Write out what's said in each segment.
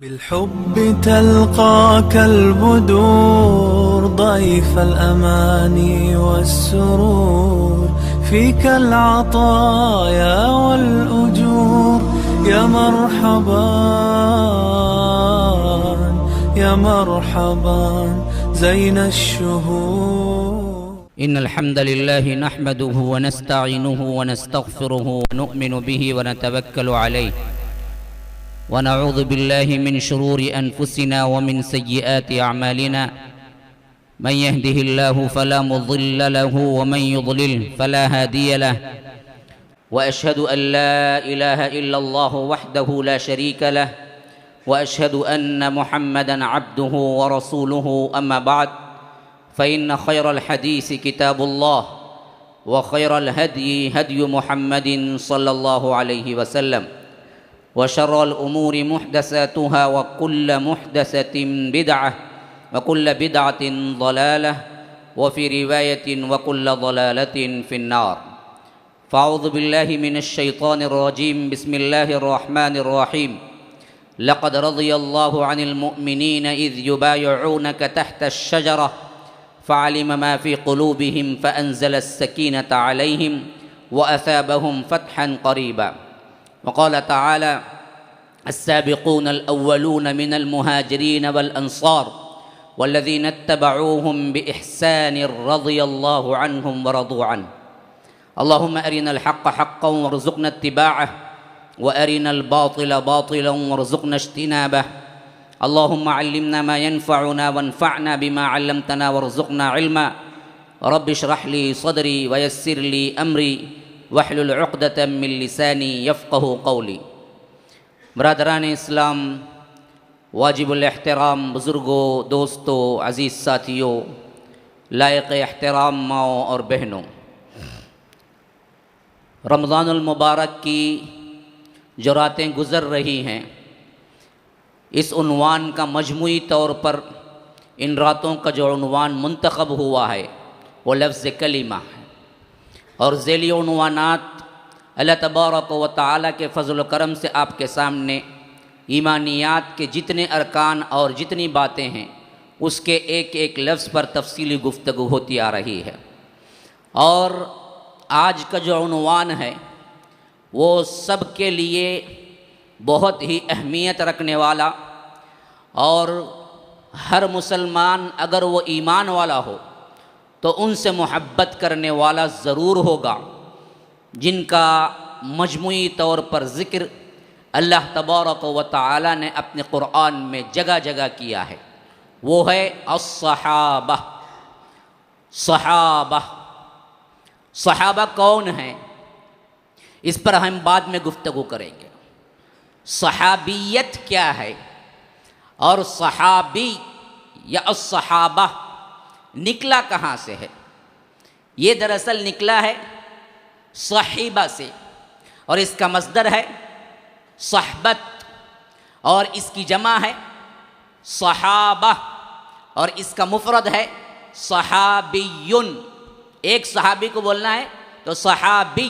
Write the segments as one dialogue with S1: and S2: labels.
S1: بالحب تلقاك البدور ضيف الأماني والسرور فيك العطايا والأجور يا مرحبا يا مرحبا زين الشهور.
S2: إن الحمد لله نحمده ونستعينه ونستغفره ونؤمن به ونتوكل عليه ونعوذ بالله من شرور أنفسنا ومن سيئات أعمالنا من يهده الله فلا مضل له ومن يضلل فلا هادي له وأشهد أن لا إله إلا الله وحده لا شريك له وأشهد أن محمدا عبده ورسوله أما بعد فإن خير الحديث كتاب الله وخير الهدي هدي محمد صلى الله عليه وسلم وشر الأمور محدثاتها وكل محدثة بدعة وكل بدعة ضلالة وفي رواية وكل ضلالة في النار. فأعوذ بالله من الشيطان الرجيم. بسم الله الرحمن الرحيم. لقد رضي الله عن المؤمنين إذ يبايعونك تحت الشجرة فعلم ما في قلوبهم فأنزل السكينة عليهم وأثابهم فتحا قريبا. وقال تعالى: السابقون الأولون من المهاجرين والأنصار والذين اتبعوهم بإحسان رضي الله عنهم ورضوا عنه. اللهم أرنا الحق حقا وارزقنا اتباعه وأرنا الباطل باطلا وارزقنا اجتنابه. اللهم علمنا ما ينفعنا وانفعنا بما علمتنا وارزقنا علما. رب اشرح لي صدري ويسر لي أمري واحلل عقدة من لساني يفقه قولی. برادران اسلام، واجب الاحترام بزرگوں، دوستوں، عزیز ساتھیوں، لائق احترام ماؤں اور بہنوں، رمضان المبارک کی جو راتیں گزر رہی ہیں، اس عنوان کا مجموعی طور پر ان راتوں کا جو عنوان منتخب ہوا ہے وہ لفظ کلمہ ہے، اور ذیلی عنوانات اللہ تبارک و تعالیٰ کے فضل و کرم سے آپ کے سامنے ایمانیات کے جتنے ارکان اور جتنی باتیں ہیں اس کے ایک ایک لفظ پر تفصیلی گفتگو ہوتی آ رہی ہے. اور آج کا جو عنوان ہے وہ سب کے لیے بہت ہی اہمیت رکھنے والا، اور ہر مسلمان اگر وہ ایمان والا ہو تو ان سے محبت کرنے والا ضرور ہوگا، جن کا مجموعی طور پر ذکر اللہ تبارک و تعالی نے اپنے قرآن میں جگہ جگہ کیا ہے. وہ ہے الصحابہ. صحابہ صحابہ کون ہیں اس پر ہم بعد میں گفتگو کریں گے. صحابیت کیا ہے اور صحابی یا الصحابہ نکلا کہاں سے ہے؟ یہ دراصل نکلا ہے صحیبہ سے، اور اس کا مصدر ہے صحبت، اور اس کی جمع ہے صحابہ، اور اس کا مفرد ہے صحابیون. ایک صحابی کو بولنا ہے تو صحابی،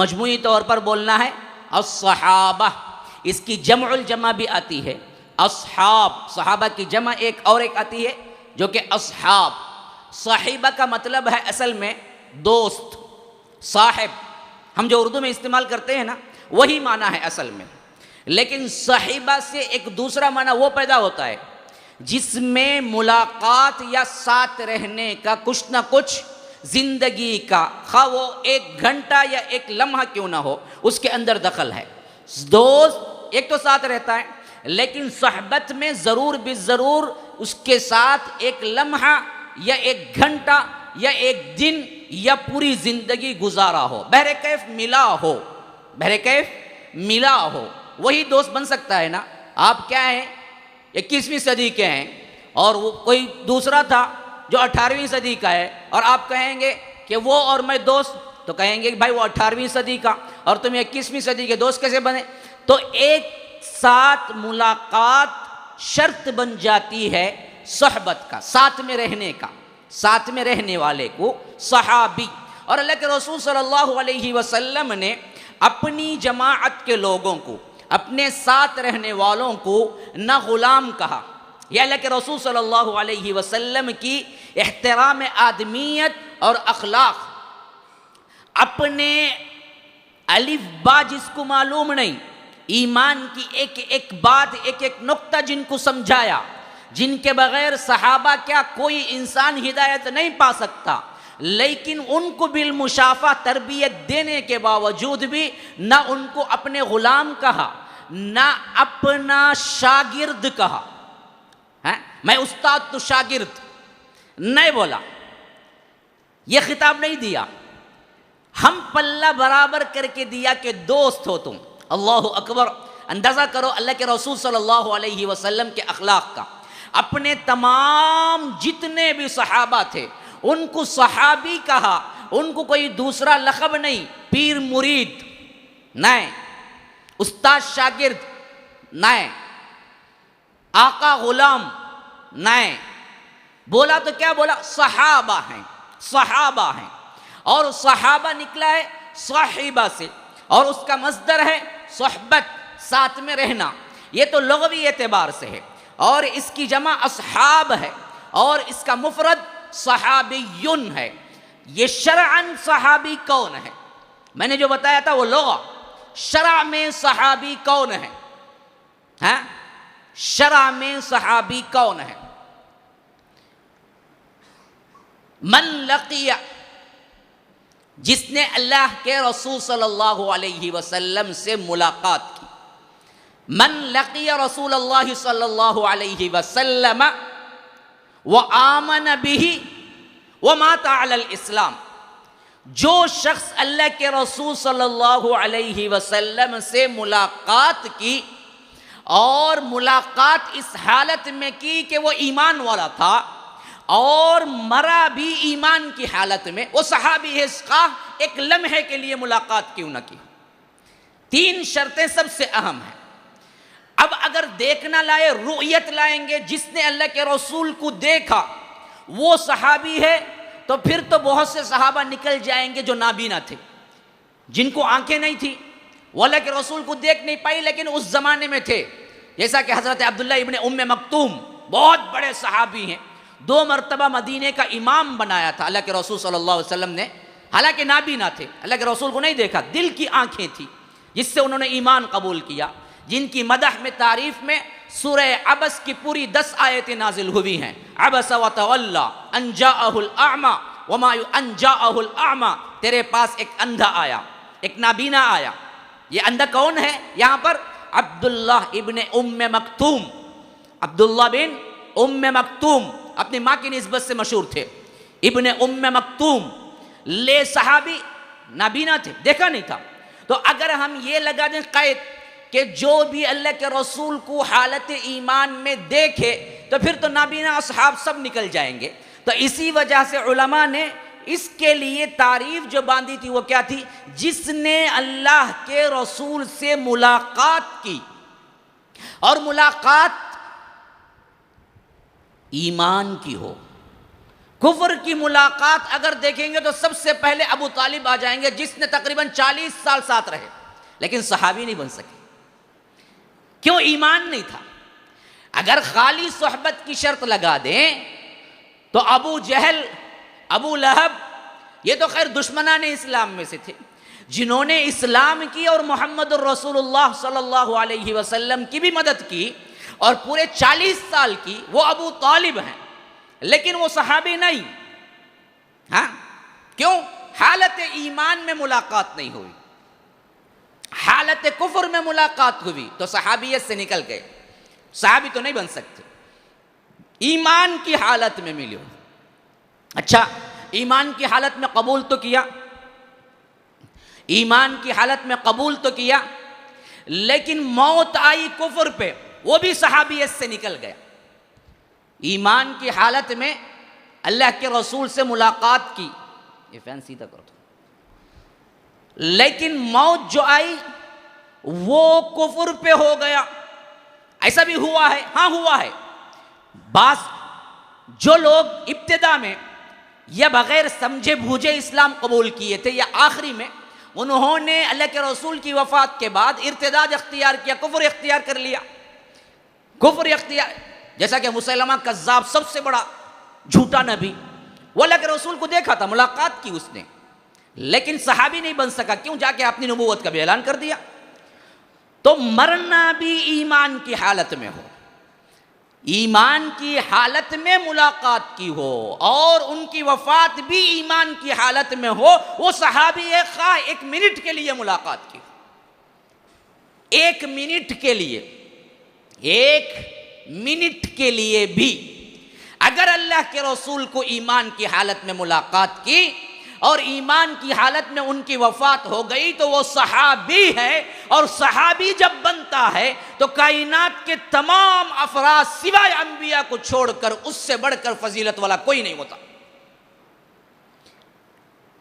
S2: مجموعی طور پر بولنا ہے الصحابہ. اس کی جمع الجمع بھی آتی ہے اصحاب. صحابہ کی جمع ایک اور ایک آتی ہے جو کہ اصحاب. صاحبہ کا مطلب ہے اصل میں دوست، صاحب. ہم جو اردو میں استعمال کرتے ہیں نا وہی معنی ہے اصل میں، لیکن صاحبہ سے ایک دوسرا معنی وہ پیدا ہوتا ہے جس میں ملاقات یا ساتھ رہنے کا کچھ نہ کچھ زندگی کا، خواہ وہ ایک گھنٹہ یا ایک لمحہ کیوں نہ ہو، اس کے اندر دخل ہے. دوست ایک تو ساتھ رہتا ہے، لیکن صحبت میں ضرور بھی ضرور اس کے ساتھ ایک لمحہ یا ایک گھنٹہ یا ایک دن یا پوری زندگی گزارا ہو، بہرکیف ملا ہو، بہرکیف ملا ہو. وہی دوست بن سکتا ہے نا. آپ کیا ہیں 21ویں صدی کے ہیں اور وہ کوئی دوسرا تھا جو 18ویں صدی کا ہے، اور آپ کہیں گے کہ وہ اور میں دوست، تو کہیں گے کہ بھائی وہ 18ویں صدی کا اور تم 21ویں صدی کے دوست کیسے بنے؟ تو ایک ساتھ ملاقات شرط بن جاتی ہے صحبت کا، ساتھ میں رہنے کا. ساتھ میں رہنے والے کو صحابی. اور اللہ کے رسول صلی اللہ علیہ وسلم نے اپنی جماعت کے لوگوں کو، اپنے ساتھ رہنے والوں کو نہ غلام کہا. یہ اللہ کے رسول صلی اللہ علیہ وسلم کی احترام آدمیت اور اخلاق. اپنے الف با جس کو معلوم نہیں، ایمان کی ایک ایک بات، ایک ایک نقطہ جن کو سمجھایا، جن کے بغیر صحابہ کیا کوئی انسان ہدایت نہیں پا سکتا، لیکن ان کو بالمشافہ تربیت دینے کے باوجود بھی نہ ان کو اپنے غلام کہا، نہ اپنا شاگرد کہا. میں استاد تو شاگرد نہیں بولا، یہ خطاب نہیں دیا. ہم پلہ برابر کر کے دیا کہ دوست ہو تم. اللہ اکبر. اندازہ کرو اللہ کے رسول صلی اللہ علیہ وسلم کے اخلاق کا. اپنے تمام جتنے بھی صحابہ تھے ان کو صحابی کہا، ان کو کوئی دوسرا لقب نہیں. پیر مرید نہیں، استاد شاگرد نہیں، آقا غلام نہیں. بولا تو کیا بولا؟ صحابہ ہیں، صحابہ ہیں. اور صحابہ نکلا ہے صاحبہ سے، اور اس کا مصدر ہے صحبت، ساتھ میں رہنا. یہ تو لغوی اعتبار سے ہے. اور اس کی جمع اصحاب ہے، اور اس کا مفرد صحابیون ہے. یہ شرعاً صحابی کون ہے؟ میں نے جو بتایا تھا وہ لغہ. شرع میں صحابی کون ہے؟ شرع میں صحابی کون ہے؟ من لقی، جس نے اللہ کے رسول صلی اللہ علیہ وسلم سے ملاقات کی. من لقی رسول اللہ صلی اللہ علیہ وسلم وآمن به ومات علی الاسلام. جو شخص اللہ کے رسول صلی اللہ علیہ وسلم سے ملاقات کی اور ملاقات اس حالت میں کی کہ وہ ایمان والا تھا اور مرا بھی ایمان کی حالت میں، وہ صحابی ہے. خواہ ایک لمحے کے لیے ملاقات کیوں نہ کی. 3 شرطیں سب سے اہم ہیں. اب اگر دیکھنا لائے، رؤیت لائیں گے، جس نے اللہ کے رسول کو دیکھا وہ صحابی ہے، تو پھر تو بہت سے صحابہ نکل جائیں گے جو نابینا تھے، جن کو آنکھیں نہیں تھی، وہ اللہ کے رسول کو دیکھ نہیں پائی لیکن اس زمانے میں تھے. جیسا کہ حضرت عبداللہ ابن ام مکتوم بہت بڑے صحابی ہیں، 2 مرتبہ مدینے کا امام بنایا تھا اللہ کے رسول صلی اللہ علیہ وسلم نے. حالانکہ نابینا تھے، اللہ کے رسول کو نہیں دیکھا، دل کی آنکھیں تھی جس سے انہوں نے ایمان قبول کیا. جن کی مدح میں، تعریف میں سورہ عبس کی پوری 10 آیتیں نازل ہوئی ہیں. عبس وتولی ان جاءہ الاعمی وما ان جاءہ الاعمی. تیرے پاس ایک اندھا آیا، ایک نابینا آیا. یہ اندھا کون ہے یہاں پر؟ عبداللہ ابن ام مکتوم. عبداللہ بن ام مکتوم اپنی ماں کی نسبت سے مشہور تھے. ابن ام مکتوم لے صحابی، نابینا تھے، دیکھا نہیں تھا. تو اگر ہم یہ لگا دیں قید کہ جو بھی اللہ کے رسول کو حالت ایمان میں دیکھے تو پھر تو نابینا اصحاب سب نکل جائیں گے. تو اسی وجہ سے علماء نے اس کے لیے تعریف جو باندھی تھی وہ کیا تھی؟ جس نے اللہ کے رسول سے ملاقات کی. اور ملاقات ایمان کی ہو. کفر کی ملاقات اگر دیکھیں گے تو سب سے پہلے ابو طالب آ جائیں گے، جس نے تقریباً 40 سال ساتھ رہے لیکن صحابی نہیں بن سکے. کیوں؟ ایمان نہیں تھا. اگر خالی صحبت کی شرط لگا دیں تو ابو جہل، ابو لہب، یہ تو خیر دشمنان اسلام میں سے تھے، جنہوں نے اسلام کی اور محمد الرسول اللہ صلی اللہ علیہ وسلم کی بھی مدد کی اور پورے 40 سال کی، وہ ابو طالب ہیں، لیکن وہ صحابی نہیں. کیوں؟ حالت ایمان میں ملاقات نہیں ہوئی، حالت کفر میں ملاقات ہوئی تو صحابیت سے نکل گئے. صحابی تو نہیں بن سکتے، ایمان کی حالت میں ملے. اچھا، ایمان کی حالت میں قبول تو کیا، ایمان کی حالت میں قبول تو کیا، لیکن موت آئی کفر پہ، وہ بھی صحابیت سے نکل گیا. ایمان کی حالت میں اللہ کے رسول سے ملاقات کی، یہ فین سیدھا کرو، لیکن موت جو آئی وہ کفر پہ ہو گیا. ایسا بھی ہوا ہے؟ ہاں ہوا ہے. بعض جو لوگ ابتدا میں یا بغیر سمجھے بوجھے اسلام قبول کیے تھے یا آخری میں، انہوں نے اللہ کے رسول کی وفات کے بعد ارتداد اختیار کیا، کفر اختیار کر لیا، کفر اختیار، جیسا کہ مسیلمہ کذاب سب سے بڑا جھوٹا نبی، وہ اللہ کے رسول کو دیکھا تھا، ملاقات کی اس نے، لیکن صحابی نہیں بن سکا، کیوں؟ جا کے اپنی نبوت کا بھی اعلان کر دیا۔ تو مرنا بھی ایمان کی حالت میں ہو، ایمان کی حالت میں ملاقات کی ہو، اور ان کی وفات بھی ایمان کی حالت میں ہو، وہ صحابی خواہ ایک منٹ کے لیے ملاقات کی ہو، ایک منٹ کے لیے، ایک منٹ کے لیے بھی اگر اللہ کے رسول کو ایمان کی حالت میں ملاقات کی اور ایمان کی حالت میں ان کی وفات ہو گئی تو وہ صحابی ہے، اور صحابی جب بنتا ہے تو کائنات کے تمام افراد سوائے انبیاء کو چھوڑ کر اس سے بڑھ کر فضیلت والا کوئی نہیں ہوتا۔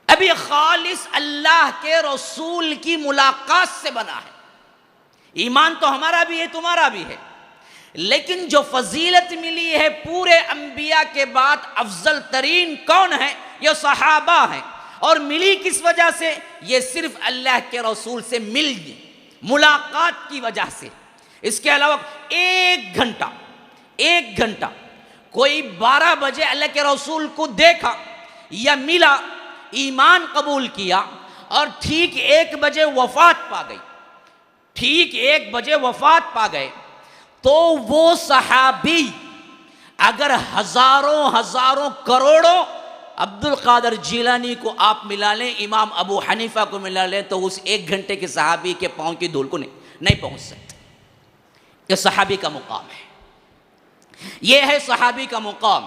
S2: ابھی خالص اللہ کے رسول کی ملاقات سے بنا ہے، ایمان تو ہمارا بھی ہے تمہارا بھی ہے، لیکن جو فضیلت ملی ہے پورے انبیاء کے بعد افضل ترین کون ہے؟ یہ صحابہ ہیں، اور ملی کس وجہ سے؟ یہ صرف اللہ کے رسول سے مل گئی، ملاقات کی وجہ سے۔ اس کے علاوہ ایک گھنٹہ کوئی 12 بجے اللہ کے رسول کو دیکھا یا ملا، ایمان قبول کیا، اور ٹھیک 1 بجے وفات پا گئے، تو وہ صحابی اگر ہزاروں کروڑوں عبد القادر جیلانی کو آپ ملا لیں، امام ابو حنیفہ کو ملا لیں، تو اس 1 گھنٹے کے صحابی کے پاؤں کی دھول کو نہیں پہنچ سکتے۔ یہ صحابی کا مقام ہے، یہ ہے صحابی کا مقام۔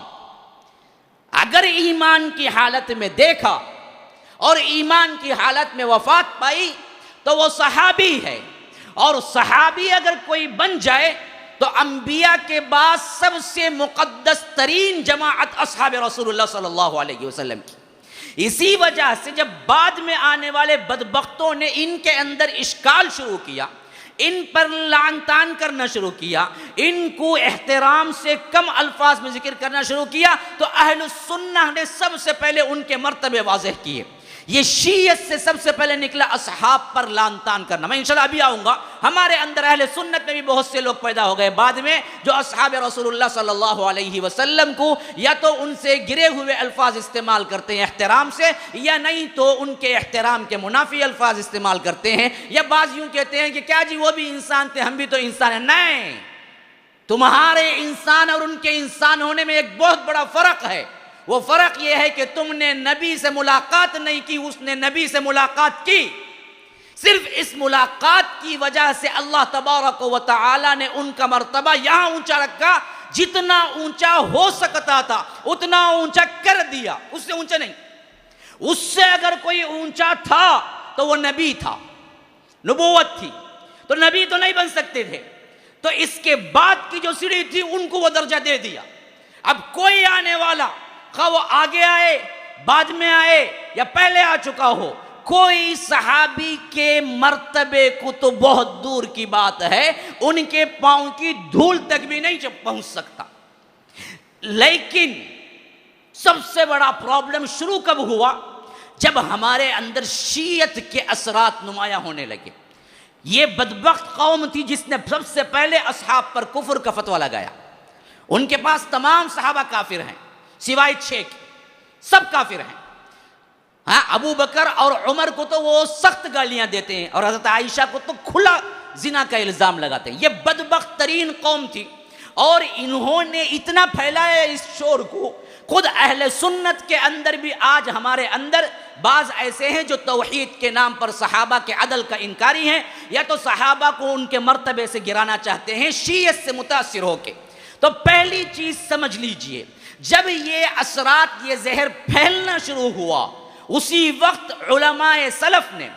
S2: اگر ایمان کی حالت میں دیکھا اور ایمان کی حالت میں وفات پائی تو وہ صحابی ہے، اور صحابی اگر کوئی بن جائے تو انبیاء کے بعد سب سے مقدس ترین جماعت اصحاب رسول اللہ صلی اللہ علیہ وسلم کی۔ اسی وجہ سے جب بعد میں آنے والے بدبختوں نے ان کے اندر اشکال شروع کیا، ان پر لعن طعن کرنا شروع کیا، ان کو احترام سے کم الفاظ میں ذکر کرنا شروع کیا، تو اہل السنہ نے سب سے پہلے ان کے مرتبے واضح کیے۔ یہ شیعت سے سب سے پہلے نکلا اصحاب پر لعن طعن کرنا۔ میں انشاءاللہ ابھی آؤں گا، ہمارے اندر اہل سنت میں بھی بہت سے لوگ پیدا ہو گئے بعد میں جو اصحاب رسول اللہ صلی اللہ علیہ وسلم کو یا تو ان سے گرے ہوئے الفاظ استعمال کرتے ہیں احترام سے، یا نہیں تو ان کے احترام کے منافی الفاظ استعمال کرتے ہیں، یا بعض یوں کہتے ہیں کہ کیا جی وہ بھی انسان تھے، ہم بھی تو انسان ہیں۔ نہیں، تمہارے انسان اور ان کے انسان ہونے میں ایک بہت بڑا فرق ہے۔ وہ فرق یہ ہے کہ تم نے نبی سے ملاقات نہیں کی، اس نے نبی سے ملاقات کی۔ صرف اس ملاقات کی وجہ سے اللہ تبارک و تعالی نے ان کا مرتبہ یہاں اونچا رکھا، جتنا اونچا ہو سکتا تھا اتنا اونچا کر دیا، اس سے اونچا نہیں۔ اس سے اگر کوئی اونچا تھا تو وہ نبی تھا، نبوت تھی، تو نبی تو نہیں بن سکتے تھے، تو اس کے بعد کی جو سیڑھی تھی ان کو وہ درجہ دے دیا۔ اب کوئی آنے والا، خواہ وہ آگے آئے، بعد میں آئے یا پہلے آ چکا ہو، کوئی صحابی کے مرتبے کو تو بہت دور کی بات ہے، ان کے پاؤں کی دھول تک بھی نہیں پہنچ سکتا۔ لیکن سب سے بڑا پرابلم شروع کب ہوا؟ جب ہمارے اندر شیعت کے اثرات نمایاں ہونے لگے۔ یہ بدبخت قوم تھی جس نے سب سے پہلے اصحاب پر کفر کا فتویٰ لگایا۔ ان کے پاس تمام صحابہ کافر ہیں سوائے 6 کے، سب کافر ہیں۔ ہاں، ابو بکر اور عمر کو تو وہ سخت گالیاں دیتے ہیں، اور حضرت عائشہ کو تو کھلا زنا کا الزام لگاتے ہیں۔ یہ بدبخت ترین قوم تھی، اور انہوں نے اتنا پھیلایا اس شور کو، خود اہل سنت کے اندر بھی آج ہمارے اندر بعض ایسے ہیں جو توحید کے نام پر صحابہ کے عدل کا انکاری ہیں، یا تو صحابہ کو ان کے مرتبے سے گرانا چاہتے ہیں شیعت سے متاثر ہو کے۔ تو پہلی چیز سمجھ لیجئے، جب یہ اثرات، یہ زہر پھیلنا شروع ہوا، اسی وقت علماء سلف نے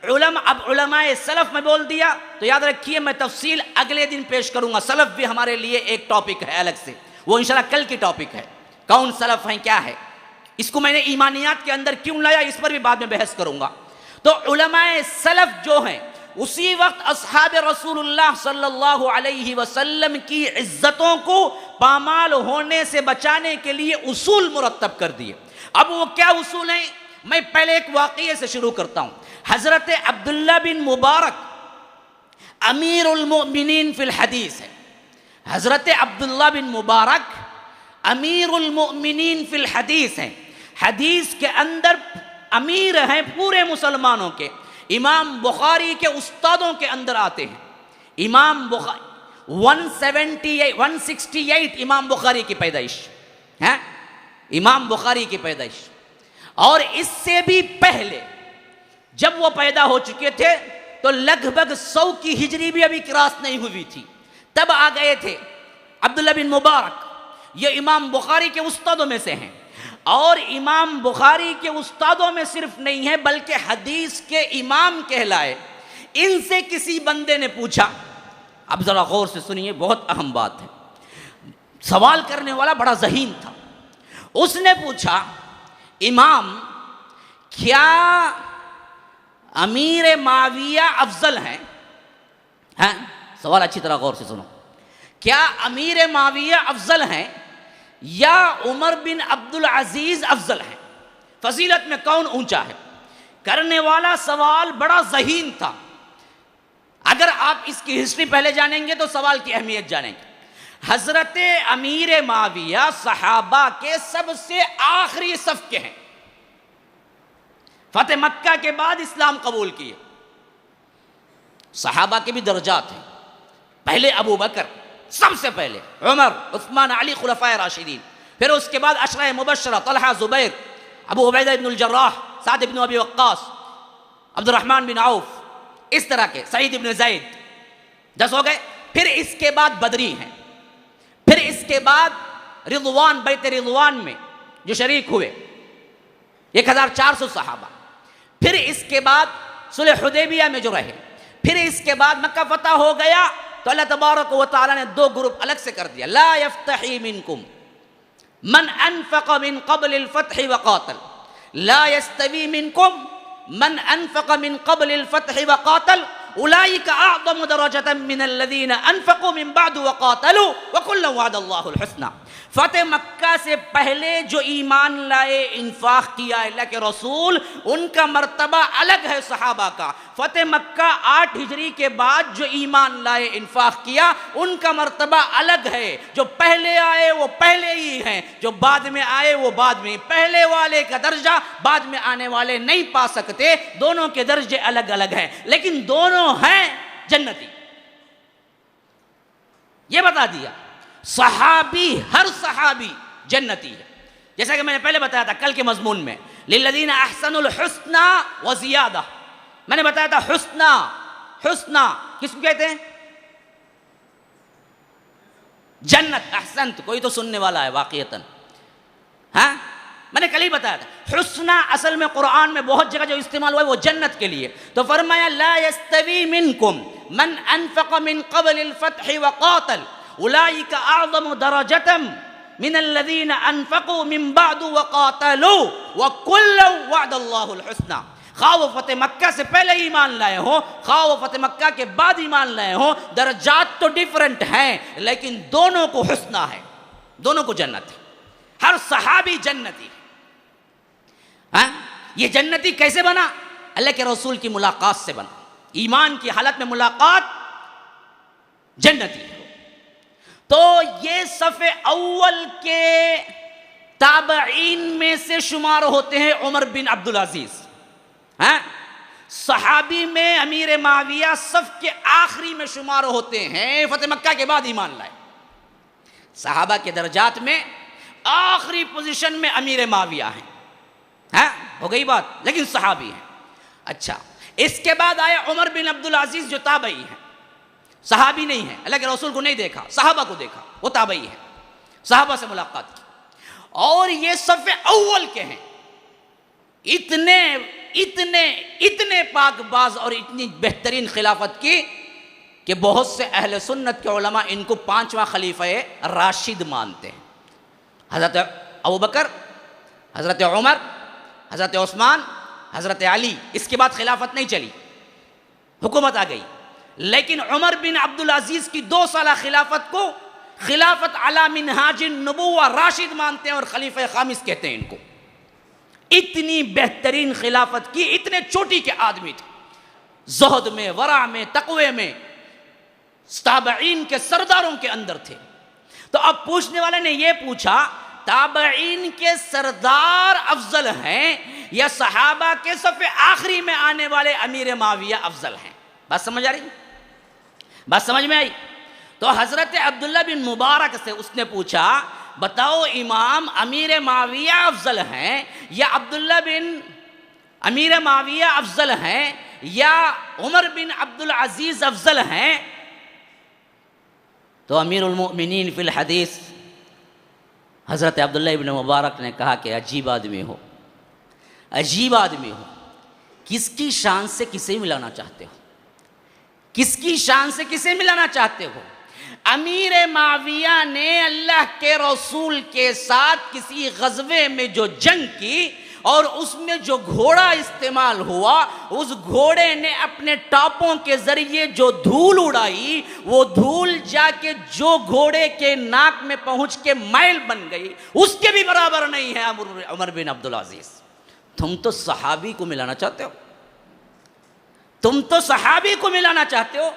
S2: اب علماء سلف میں بول دیا تو یاد رکھیے میں تفصیل اگلے دن پیش کروں گا۔ سلف بھی ہمارے لیے ایک ٹاپک ہے الگ سے، وہ انشاءاللہ کل کی ٹاپک ہے، کون سلف ہیں کیا ہے، اس کو میں نے ایمانیات کے اندر کیوں لایا اس پر بھی بعد میں بحث کروں گا۔ تو علماء سلف جو ہیں اسی وقت اصحاب رسول اللہ صلی اللہ علیہ وسلم کی عزتوں کو پامال ہونے سے بچانے کے لیے اصول مرتب کر دیے۔ اب وہ کیا اصول ہیں؟ میں پہلے ایک واقعے سے شروع کرتا ہوں۔ حضرت عبداللہ بن مبارک امیر المؤمنین فی الحدیث ہے. حضرت عبداللہ بن مبارک امیر المؤمنین فی الحدیث ہیں، حدیث کے اندر امیر ہیں پورے مسلمانوں کے. امام بخاری کے استادوں کے اندر آتے ہیں. امام بخاری 168 امام بخاری کی پیدائش ہے، امام بخاری کی پیدائش. اور اس سے بھی پہلے جب وہ پیدا ہو چکے تھے تو لگ بھگ 100 کی ہجری بھی ابھی کراس نہیں ہوئی تھی، تب آ گئے تھے عبداللہ بن مبارک. یہ امام بخاری کے استادوں میں سے ہیں، اور امام بخاری کے استادوں میں صرف نہیں ہے بلکہ حدیث کے امام کہلائے. ان سے کسی بندے نے پوچھا، اب ذرا غور سے سنیے، بہت اہم بات ہے. سوال کرنے والا بڑا ذہین تھا. اس نے پوچھا، امام کیا امیر معاویہ افضل ہیں؟ سوال اچھی طرح غور سے سنو. کیا امیر معاویہ افضل ہیں یا عمر بن عبدالعزیز افضل ہیں؟ فضیلت میں کون اونچا ہے؟ کرنے والا سوال بڑا ذہین تھا. اگر آپ اس کی ہسٹری پہلے جانیں گے تو سوال کی اہمیت جانیں گے. حضرت امیر معاویہ صحابہ کے سب سے آخری صف کے ہیں. فتح مکہ کے بعد اسلام قبول کیے. صحابہ کے بھی درجات ہیں. پہلے ابو بکر، سب سے پہلے عمر، عثمان، علی خلفائے راشدین. پھر اس کے بعد عشرہ مبشرہ، طلحہ، زبیر، ابو عبیدہ بن الجراح، سعد بن ابی وقاص، عبد الرحمن بن عوف، اس طرح کے، سعید بن زید. 10 ہو گئے. پھر اس کے بعد بدری ہیں. پھر اس کے بعد رضوان، بیت رضوان میں جو شریک ہوئے 1400 صحابہ. پھر اس کے بعد صلح حدیبیہ میں جو رہے. پھر اس کے بعد مکہ فتح ہو گیا تو اللہ تبارک و تعالیٰ نے 2 گروپ الگ سے کر دیا. لا یفتحی منکم من انفق من قبل الفتح وقاتل، لا یستوی منکم من انفق من قبل الفتح وقاتل اولئک اعظم درجة من الذین انفقوا من بعد وقاتلوا وکلا وعد اللہ الحسنى. فتح مکہ سے پہلے جو ایمان لائے، انفاق کیا اللہ کے رسول، ان کا مرتبہ الگ ہے صحابہ کا. فتح مکہ 8 ہجری کے بعد جو ایمان لائے، انفاق کیا، ان کا مرتبہ الگ ہے. جو پہلے آئے وہ پہلے ہی ہیں، جو بعد میں آئے وہ بعد میں. پہلے والے کا درجہ بعد میں آنے والے نہیں پا سکتے. دونوں کے درجے الگ الگ ہیں، لیکن دونوں ہیں جنتی. یہ بتا دیا. صحابی، ہر صحابی جنتی ہے. جیسا کہ میں نے پہلے بتایا تھا کل کے مضمون میں، للذین احسنوا الحسنى وزیادہ. میں نے بتایا تھا حسنہ، حسنہ کس کو کہتے ہیں؟ جنت. احسنت، کوئی تو سننے والا ہے واقعتاً. ہاں میں نے کل ہی بتایا تھا حسنہ اصل میں قرآن میں بہت جگہ جو استعمال ہوا ہے وہ جنت کے لیے. تو فرمایا لا یستوی منکم من انفق من قبل الفتح وقاتل اولئک اعظم درجة من الذین انفقوا من بعد وقاتلوا وکلا وعد اللہ الحسنى. خواہ وہ فتح مکہ سے پہلے ایمان لائے ہوں، خواہ وہ فتح مکہ کے بعد ایمان لائے ہوں، درجات تو ڈیفرنٹ ہیں لیکن دونوں کو حسنہ ہے، دونوں کو جنت ہے. ہر صحابی جنتی ہے. یہ جنتی کیسے بنا؟ اللہ کے رسول کی ملاقات سے بنا. ایمان کی حالت میں ملاقات جنتی ہے. تو یہ صف اول کے تابعین میں سے شمار ہوتے ہیں عمر بن عبدالعزیز. صحابی میں امیر معاویہ صف کے آخری میں شمار ہوتے ہیں، فتح مکہ کے بعد ایمان لائے. صحابہ کے درجات میں آخری پوزیشن میں امیر معاویہ ہیں. ہو گئی بات، لیکن صحابی ہیں. اچھا، اس کے بعد آئے عمر بن عبدالعزیز جو تابعی ہیں، صحابی نہیں ہیں، اللہ کے رسول کو نہیں دیکھا، صحابہ کو دیکھا، وہ تابعی ہیں، صحابہ سے ملاقات کی. اور یہ صف اول کے ہیں. اتنے پاک باز اور اتنی بہترین خلافت کی کہ بہت سے اہل سنت کے علماء ان کو 5واں خلیفہ راشد مانتے ہیں. حضرت ابوبکر، حضرت عمر، حضرت عثمان، حضرت علی. اس کے بعد خلافت نہیں چلی، حکومت آ گئی. لیکن عمر بن عبدالعزیز کی 2 سالہ خلافت کو خلافت علی منہاج النبوہ راشد مانتے ہیں اور خلیفہ خامس کہتے ہیں ان کو. اتنی بہترین خلافت کی، اتنے چوٹی کے آدمی تھے. زہد میں، ورع میں، تقوی میں تابعین کے سرداروں کے اندر تھے۔ تو اب پوچھنے والے نے یہ پوچھا تابعین کے سردار افضل ہیں یا صحابہ کے صف آخری میں آنے والے امیر معاویہ افضل ہیں؟ بات سمجھ آ رہی؟ بات سمجھ میں آئی؟ تو حضرت عبداللہ بن مبارک سے اس نے پوچھا بتاؤ امام امیر معاویہ افضل ہیں یا عبداللہ بن امیر معاویہ افضل ہیں یا عمر بن عبدالعزیز افضل ہیں؟ تو امیر المؤمنین فی الحدیث حضرت عبداللہ ابن مبارک نے کہا کہ عجیب آدمی ہو، عجیب آدمی ہو، کس کی شان سے کسے ملانا چاہتے ہو؟ کس کی شان سے کسے ملانا چاہتے ہو؟ امیر معاویہ نے اللہ کے رسول کے ساتھ کسی غزوے میں جو جنگ کی اور اس میں جو گھوڑا استعمال ہوا، اس گھوڑے نے اپنے ٹاپوں کے ذریعے جو دھول اڑائی، وہ دھول جا کے جو گھوڑے کے ناک میں پہنچ کے میل بن گئی، اس کے بھی برابر نہیں ہے عمر بن عبدالعزیز۔ تم تو صحابی کو ملانا چاہتے ہو، تم تو صحابی کو ملانا چاہتے ہو،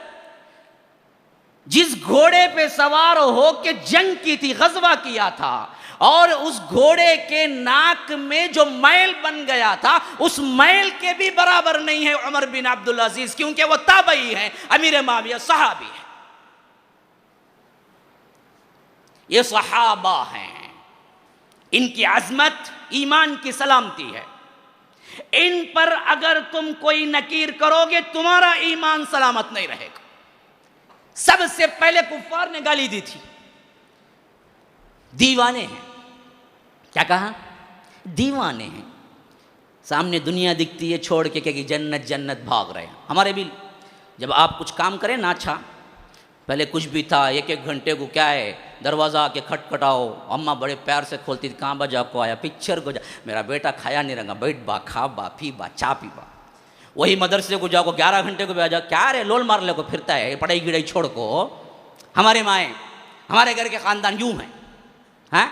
S2: جس گھوڑے پہ سوار ہو کے جنگ کی تھی، غزوہ کیا تھا، اور اس گھوڑے کے ناک میں جو میل بن گیا تھا اس میل کے بھی برابر نہیں ہے عمر بن عبدالعزیز، کیونکہ وہ تابعی ہیں، امیر معاویہ صحابی ہیں۔ یہ صحابہ ہیں، ان کی عظمت ایمان کی سلامتی ہے، ان پر اگر تم کوئی نکیر کرو گے تمہارا ایمان سلامت نہیں رہے گا۔ سب سے پہلے کفار نے گالی دی تھی، دیوانے ہیں۔ کیا کہا؟ دیوانے ہیں۔ سامنے دنیا دکھتی ہے چھوڑ کے کہ جنت جنت بھاگ رہے ہیں۔ ہمارے بھی جب آپ کچھ کام کریں نا، اچھا پہلے کچھ بھی تھا، ایک ایک گھنٹے کو کیا ہے دروازہ آ کے کھٹکھٹاؤ، اماں بڑے پیار سے کھولتی تھی، کہاں بجا کو آیا، پکچر کو جا، میرا بیٹا کھایا نہیں رہا، بیٹھ با، کھا با، پی با، چا پی با۔ وہی مدرسے کو جاؤ کو 11 گھنٹے کو بھی آ جاؤ، کیا رے لول مار لے کو پھرتا ہے، پڑھائی گڑائی چھوڑ کو۔ ہمارے مائیں، ہمارے گھر کے خاندان یوں ہیں، ہاں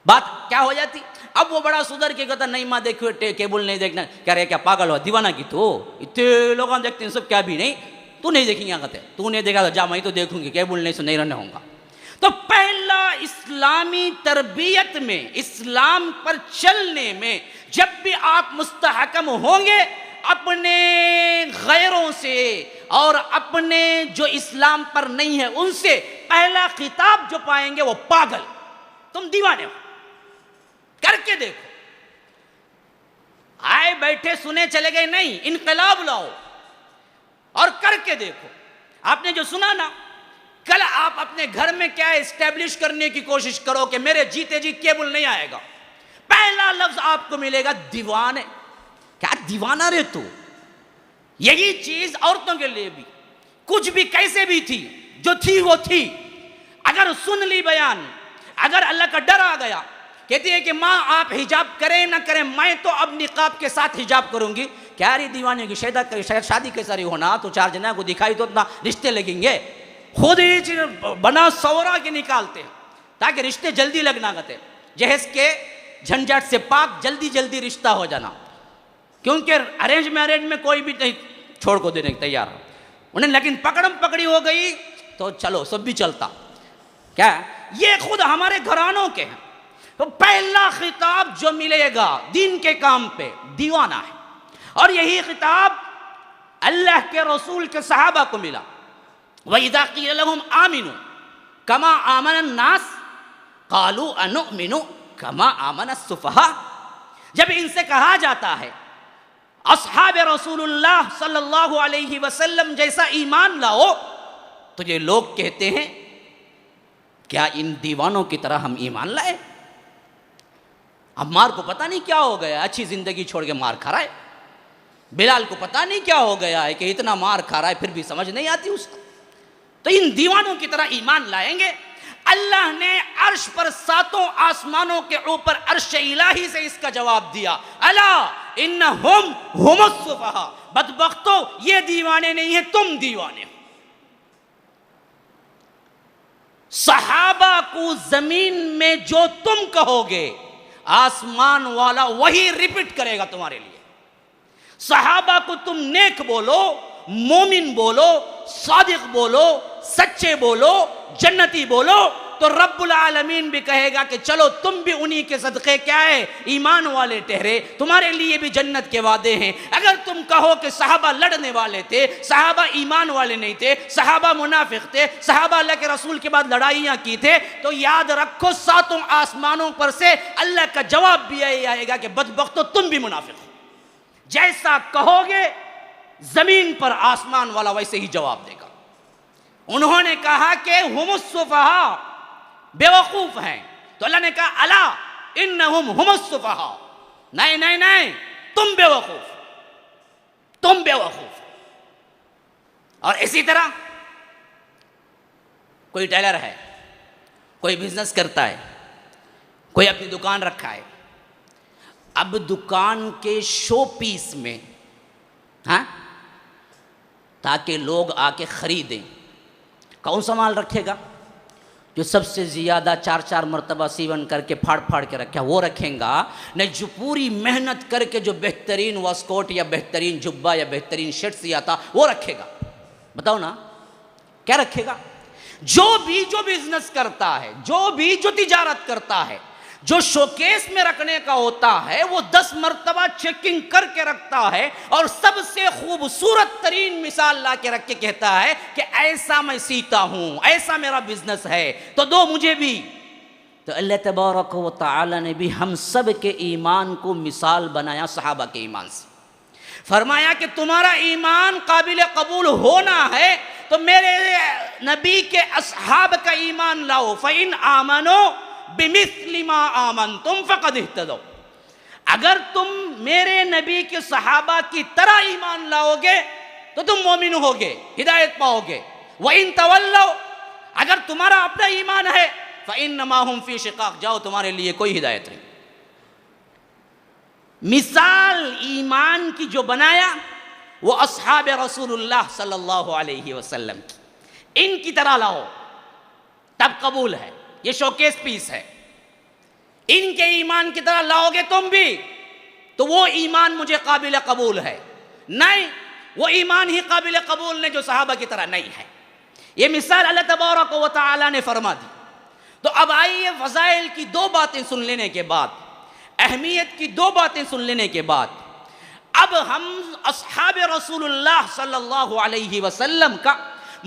S2: بات کیا ہو جاتی؟ اب وہ بڑا سدھر کے کہتا نہیں ماں دیکھو کیبل نہیں دیکھنا، کہہ رہے کیا پاگل ہوا دیوانہ کی تو، اتنے لوگ دیکھتے ہیں سب، کیا بھی نہیں، تو نہیں دیکھیں گے، کہتے تو نہیں دیکھا تو جا میں تو دیکھوں گی، کیبل نہیں سو نہیں رہنے ہوں گا۔ تو پہلا اسلامی تربیت میں، اسلام پر چلنے میں جب بھی آپ مستحکم ہوں گے اپنے غیروں سے اور اپنے جو اسلام پر نہیں ہے ان سے، پہلا خطاب جو پائیں گے وہ پاگل، تم دیوانے ہو، کر کے دیکھو۔ آئے بیٹھے سنے چلے گئے نہیں، انقلاب لاؤ اور کر کے دیکھو۔ آپ نے جو سنا نا، کل آپ اپنے گھر میں کیا اسٹیبلش کرنے کی کوشش کرو کہ میرے جیتے جی کیبل نہیں آئے گا، پہلا لفظ آپ کو ملے گا دیوانے۔ کیا دیوانہ رے تو؟ یہی چیز عورتوں کے لیے بھی، کچھ بھی کیسے بھی تھی، جو تھی وہ تھی۔ اگر سن لی بیان، اگر اللہ کا ڈر آ گیا، کہتی ہے کہ ماں آپ حجاب کریں نہ کریں، میں تو اب نقاب کے ساتھ حجاب کروں گی۔ کیا رہی دیوانے کی شادی کیسا رہی ہونا، تو چار جنہ کو دکھائی تو اتنا رشتے لگیں گے، خود ہی چیز بنا سورا کے نکالتے ہیں تاکہ رشتے جلدی لگنا گتے، جہیز کے جھنجھٹ سے پاک، جلدی جلدی رشتہ ہو جانا، کیونکہ ارینج میرج میں کوئی بھی نہیں چھوڑ کو دینے تیار انہیں، لیکن پکڑم پکڑی ہو گئی تو چلو سب بھی چلتا۔ کیا یہ خود ہمارے گھرانوں کے ہیں۔ تو پہلا خطاب جو ملے گا دین کے کام پہ، دیوانہ ہے، اور یہی خطاب اللہ کے رسول کے صحابہ کو ملا۔ وَإِذَا قِيلَ لَهُمْ آمِنُوا كَمَا آمَنَ النَّاسِ قَالُوا أَنُؤْمِنُ كَمَا آمَنَ السُّفَهَاءُ، جب ان سے کہا جاتا ہے اصحاب رسول اللہ صلی اللہ علیہ وسلم جیسا ایمان لاؤ، تو یہ لوگ کہتے ہیں کیا ان دیوانوں کی طرح ہم ایمان لائے؟ عمار کو پتہ نہیں کیا ہو گیا، اچھی زندگی چھوڑ کے مار کھا رہا ہے، بلال کو پتہ نہیں کیا ہو گیا ہے کہ اتنا مار کھا رہا ہے پھر بھی سمجھ نہیں آتی اس کو، تو ان دیوانوں کی طرح ایمان لائیں گے؟ اللہ نے عرش پر 7 آسمانوں کے اوپر عرش الہی سے اس کا جواب دیا، الا انہم ہم السفہاء، بدبختو یہ دیوانے نہیں ہیں، تم دیوانے ہو۔ صحابہ کو زمین میں جو تم کہو گے آسمان والا وہی ریپیٹ کرے گا تمہارے لیے۔ صحابہ کو تم نیک بولو، مومن بولو، صادق بولو، سچے بولو، جنتی بولو، تو رب العالمین بھی کہے گا کہ چلو تم بھی انہی کے صدقے کیا ہے، ایمان والے ٹھہرے، تمہارے لیے بھی جنت کے وعدے ہیں۔ اگر تم کہو کہ صحابہ لڑنے والے تھے، صحابہ ایمان والے نہیں تھے، صحابہ منافق تھے، صحابہ اللہ کے رسول کے بعد لڑائیاں کی تھے، تو یاد رکھو ساتوں آسمانوں پر سے اللہ کا جواب بھی یہی آئے گا کہ بدبختو تم بھی منافق ہو۔ جیسا کہو گے زمین پر آسمان والا ویسے ہی جواب دے گا۔ انہوں نے کہا کہ ہم السفہاء، بے وقوف ہیں، تو اللہ نے کہا الا انہم ہم السفہاء، نہیں نہیں نہیں، تم بے وقوف، تم بے وقوف۔ اور اسی طرح کوئی ٹیلر ہے، کوئی بزنس کرتا ہے، کوئی اپنی دکان رکھا ہے، اب دکان کے شو پیس میں تاکہ لوگ آ کے خریدیں، کون سا مال رکھے گا؟ جو سب سے زیادہ 4 مرتبہ سیون کر کے پھاڑ کے رکھا وہ رکھیں گا، نہیں جو پوری محنت کر کے جو بہترین واسکوٹ یا بہترین جبہ یا بہترین شرٹ سیاتا وہ رکھے گا؟ بتاؤ نا کیا رکھے گا؟ جو بزنس کرتا ہے، جو تجارت کرتا ہے، جو شوکیس میں رکھنے کا ہوتا ہے وہ 10 مرتبہ چیکنگ کر کے رکھتا ہے، اور سب سے خوبصورت ترین مثال لا کے رکھ کے کہتا ہے کہ ایسا میں سیتا ہوں، ایسا میرا بزنس ہے، تو دو مجھے بھی۔ تو اللہ تبارک و تعالی نے بھی ہم سب کے ایمان کو مثال بنایا صحابہ کے ایمان سے، فرمایا کہ تمہارا ایمان قابل قبول ہونا ہے تو میرے نبی کے اصحاب کا ایمان لاؤ، فَإِنْ آمَنُوا بِمِثْلِ مَا آمَنْتُمْ فَقَدْ اهْتَدَوْا، اگر تم میرے نبی کے صحابہ کی طرح ایمان لاؤ گے تو تم مومن ہوگے، ہدایت پاؤ گے۔ وَإِن تَوَلَّوْا، اگر تمہارا اپنا ایمان ہے فَإِنَّمَا هُمْ فِي شِقَاقٍ، جاؤ تمہارے لیے کوئی ہدایت نہیں۔ مثال ایمان کی جو بنایا وہ اصحاب رسول اللہ صلی اللہ علیہ وسلم کی، ان کی طرح لاؤ تب قبول ہے، یہ شوکیس پیس ہے، ان کے ایمان کی طرح لاؤ گے تم بھی تو وہ ایمان مجھے قابل قبول ہے، نہیں وہ ایمان ہی قابل قبول نہیں جو صحابہ کی طرح نہیں ہے۔ یہ مثال اللہ تبارک و تعالی نے فرما دی۔ تو اب آئیے فضائل کی 2 باتیں سن لینے کے بعد، اہمیت کی 2 باتیں سن لینے کے بعد، اب ہم اصحاب رسول اللہ صلی اللہ علیہ وسلم کا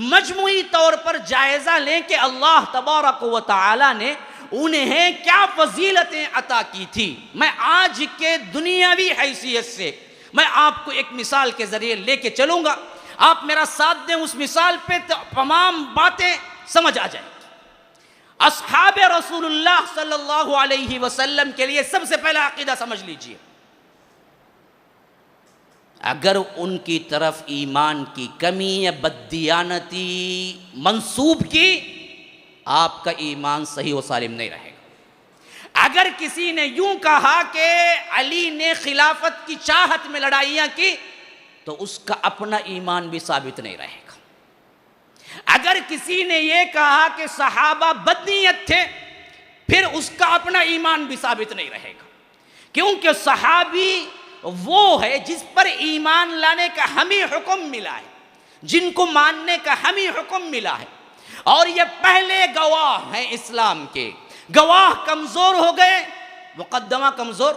S2: مجموعی طور پر جائزہ لیں کہ اللہ تبارک و تعالی نے انہیں کیا فضیلتیں عطا کی تھی۔ میں آج کے دنیاوی حیثیت سے میں آپ کو ایک مثال کے ذریعے لے کے چلوں گا، آپ میرا ساتھ دیں اس مثال پہ تو تمام باتیں سمجھ آ جائیں۔ اصحاب رسول اللہ صلی اللہ علیہ وسلم کے لیے سب سے پہلا عقیدہ سمجھ لیجئے، اگر ان کی طرف ایمان کی کمی یا بددیانتی منسوب کی، آپ کا ایمان صحیح و سالم نہیں رہے گا۔ اگر کسی نے یوں کہا کہ علی نے خلافت کی چاہت میں لڑائیاں کی، تو اس کا اپنا ایمان بھی ثابت نہیں رہے گا۔ اگر کسی نے یہ کہا کہ صحابہ بدنیت تھے، پھر اس کا اپنا ایمان بھی ثابت نہیں رہے گا، کیونکہ صحابی وہ ہے جس پر ایمان لانے کا ہمیں حکم ملا ہے، جن کو ماننے کا ہمیں حکم ملا ہے، اور یہ پہلے گواہ ہیں اسلام کے۔ گواہ کمزور ہو گئے، مقدمہ کمزور۔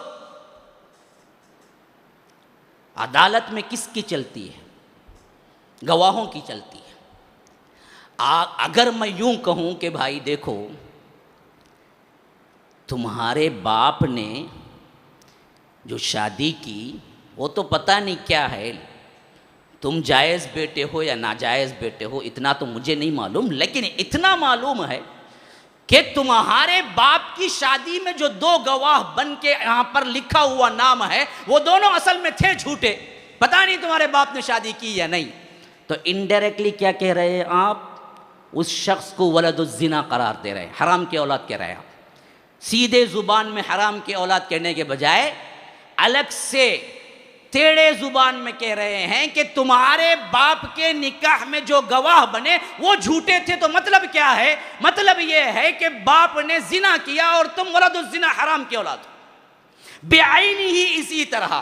S2: عدالت میں کس کی چلتی ہے؟ گواہوں کی چلتی ہے۔ اگر میں یوں کہوں کہ بھائی دیکھو تمہارے باپ نے جو شادی کی وہ تو پتہ نہیں کیا ہے، تم جائز بیٹے ہو یا ناجائز بیٹے ہو اتنا تو مجھے نہیں معلوم، لیکن اتنا معلوم ہے کہ تمہارے باپ کی شادی میں جو 2 گواہ بن کے یہاں پر لکھا ہوا نام ہے وہ دونوں اصل میں تھے جھوٹے، پتہ نہیں تمہارے باپ نے شادی کی یا نہیں۔ تو انڈائریکٹلی کیا کہہ رہے ہیں آپ؟ اس شخص کو ولد الزنا قرار دے رہے ہیں، حرام کی اولاد کہہ رہے ہیں آپ۔ سیدھے زبان میں حرام کی اولاد کہنے کے بجائے الگ سے ٹیڑھے زبان میں کہہ رہے ہیں کہ تمہارے باپ کے نکاح میں جو گواہ بنے وہ جھوٹے تھے۔ تو مطلب کیا ہے؟ مطلب یہ ہے کہ باپ نے زنا کیا اور تم ولد الزنا حرام کی اولاد ہو۔ بعین ہی اسی طرح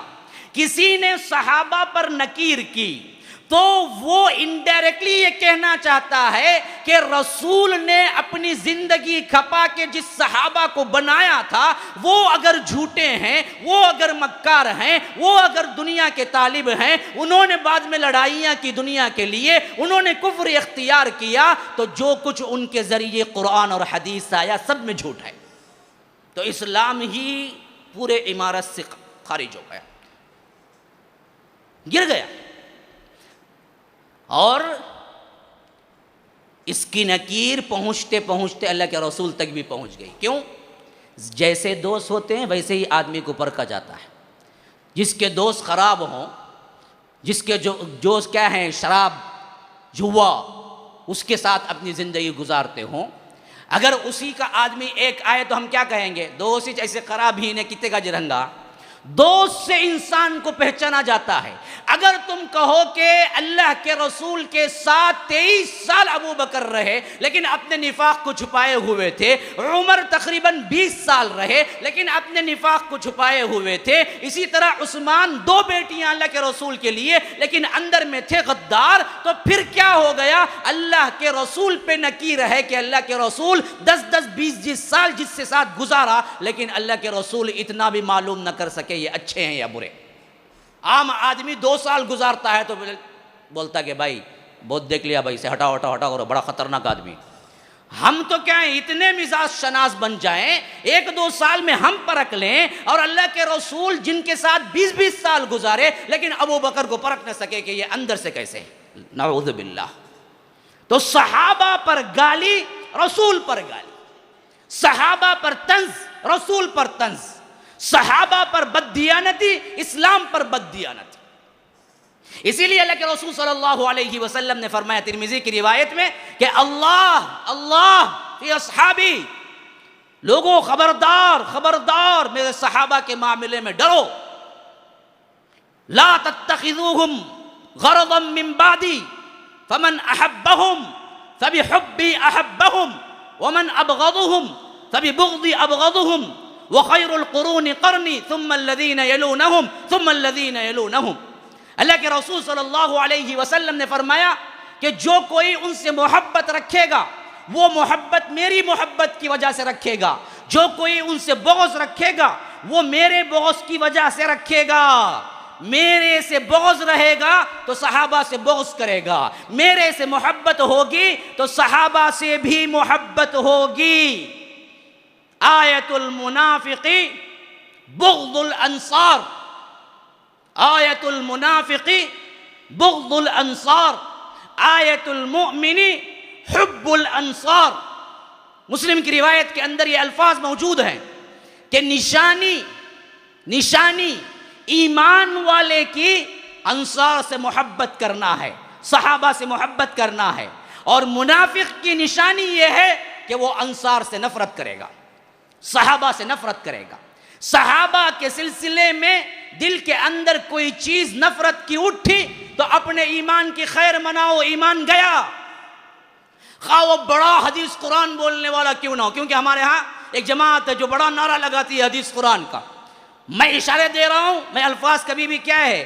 S2: کسی نے صحابہ پر نکیر کی تو وہ انڈائریکٹلی یہ کہنا چاہتا ہے کہ رسول نے اپنی زندگی کھپا کے جس صحابہ کو بنایا تھا وہ اگر جھوٹے ہیں، وہ اگر مکار ہیں، وہ اگر دنیا کے طالب ہیں، انہوں نے بعد میں لڑائیاں کی دنیا کے لیے، انہوں نے کفر اختیار کیا، تو جو کچھ ان کے ذریعے قرآن اور حدیث آیا سب میں جھوٹ ہے، تو اسلام ہی پورے عمارت سے خارج ہو گیا، گر گیا۔ اور اس کی نکیر پہنچتے پہنچتے اللہ کے رسول تک بھی پہنچ گئی۔ کیوں؟ جیسے دوست ہوتے ہیں ویسے ہی آدمی کو پرکھا جاتا ہے۔ جس کے دوست خراب ہوں، جس کے جو کیا ہیں شراب جوا، اس کے ساتھ اپنی زندگی گزارتے ہوں، اگر اسی کا آدمی ایک آئے تو ہم کیا کہیں گے؟ دوست ایسے خراب ہی نے کتے کا جرنگا۔ دوست سے انسان کو پہچانا جاتا ہے۔ اگر تم کہو کہ اللہ کے رسول کے ساتھ 23 سال ابو بکر رہے لیکن اپنے نفاق کو چھپائے ہوئے تھے، عمر تقریباً 20 سال رہے لیکن اپنے نفاق کو چھپائے ہوئے تھے، اسی طرح عثمان 2 بیٹیاں اللہ کے رسول کے لیے لیکن اندر میں تھے غدار، تو پھر کیا ہو گیا؟ اللہ کے رسول پہ نکیر ہے کہ اللہ کے رسول 10 20 سال جس سے ساتھ گزارا لیکن اللہ کے رسول اتنا بھی معلوم نہ کر سکے یہ اچھے ہیں یا برے۔ عام آدمی 2 سال گزارتا ہے تو بولتا کہ بھائی بہت دیکھ لیا بھائی سے، ہٹاؤ ہٹاؤ ہٹاؤ، بڑا خطرناک آدمی۔ ہم تو کیا ہیں اتنے مزاج شناس بن جائیں 1-2 سال میں ہم پرکھ لیں، اور اللہ کے رسول جن کے ساتھ 20 سال گزارے لیکن ابو بکر کو پرکھ نہ سکے کہ یہ اندر سے کیسے ہے، نعوذ باللہ۔ تو صحابہ پر گالی، رسول پر گالی، صحابہ پر طنز، رسول پر طنز، صحابہ پر بددیانتی، اسلام پر بددیانتی۔ اسی لیے اللہ کے رسول صلی اللہ علیہ وسلم نے فرمایا ترمذی کی روایت میں کہ اللہ فی اصحابی، لوگوں خبردار خبردار میرے صحابہ کے معاملے میں ڈرو، لا تتخذوہم غرضا من بعدی فمن احبہم فبحبی احبہم ومن ابغضہم فببغضی ابغضہم وخیر القرون قرنی ثم الذین یلونہم ثم الذین یلونہم۔ اللہ کے رسول صلی اللہ علیہ وسلم نے فرمایا کہ جو کوئی ان سے محبت رکھے گا وہ محبت میری محبت کی وجہ سے رکھے گا، جو کوئی ان سے بغض رکھے گا وہ میرے بغض کی وجہ سے رکھے گا۔ میرے سے بغض رہے گا تو صحابہ سے بغض کرے گا، میرے سے محبت ہوگی تو صحابہ سے بھی محبت ہوگی۔ آیت المنافق بغض الانصار، آیت المنافق بغض الانصار، آیت المؤمن حب الانصار۔ مسلم کی روایت کے اندر یہ الفاظ موجود ہیں کہ نشانی ایمان والے کی انصار سے محبت کرنا ہے، صحابہ سے محبت کرنا ہے، اور منافق کی نشانی یہ ہے کہ وہ انصار سے نفرت کرے گا، صحابہ سے نفرت کرے گا۔ صحابہ کے سلسلے میں دل کے اندر کوئی چیز نفرت کی اٹھی تو اپنے ایمان کی خیر مناؤ، ایمان گیا، خواہ وہ بڑا حدیث قرآن بولنے والا کیوں نہ ہو۔ کیونکہ ہمارے ہاں ایک جماعت ہے جو بڑا نعرہ لگاتی ہے حدیث قرآن کا۔ میں اشارے دے رہا ہوں، میں الفاظ کبھی بھی کیا ہے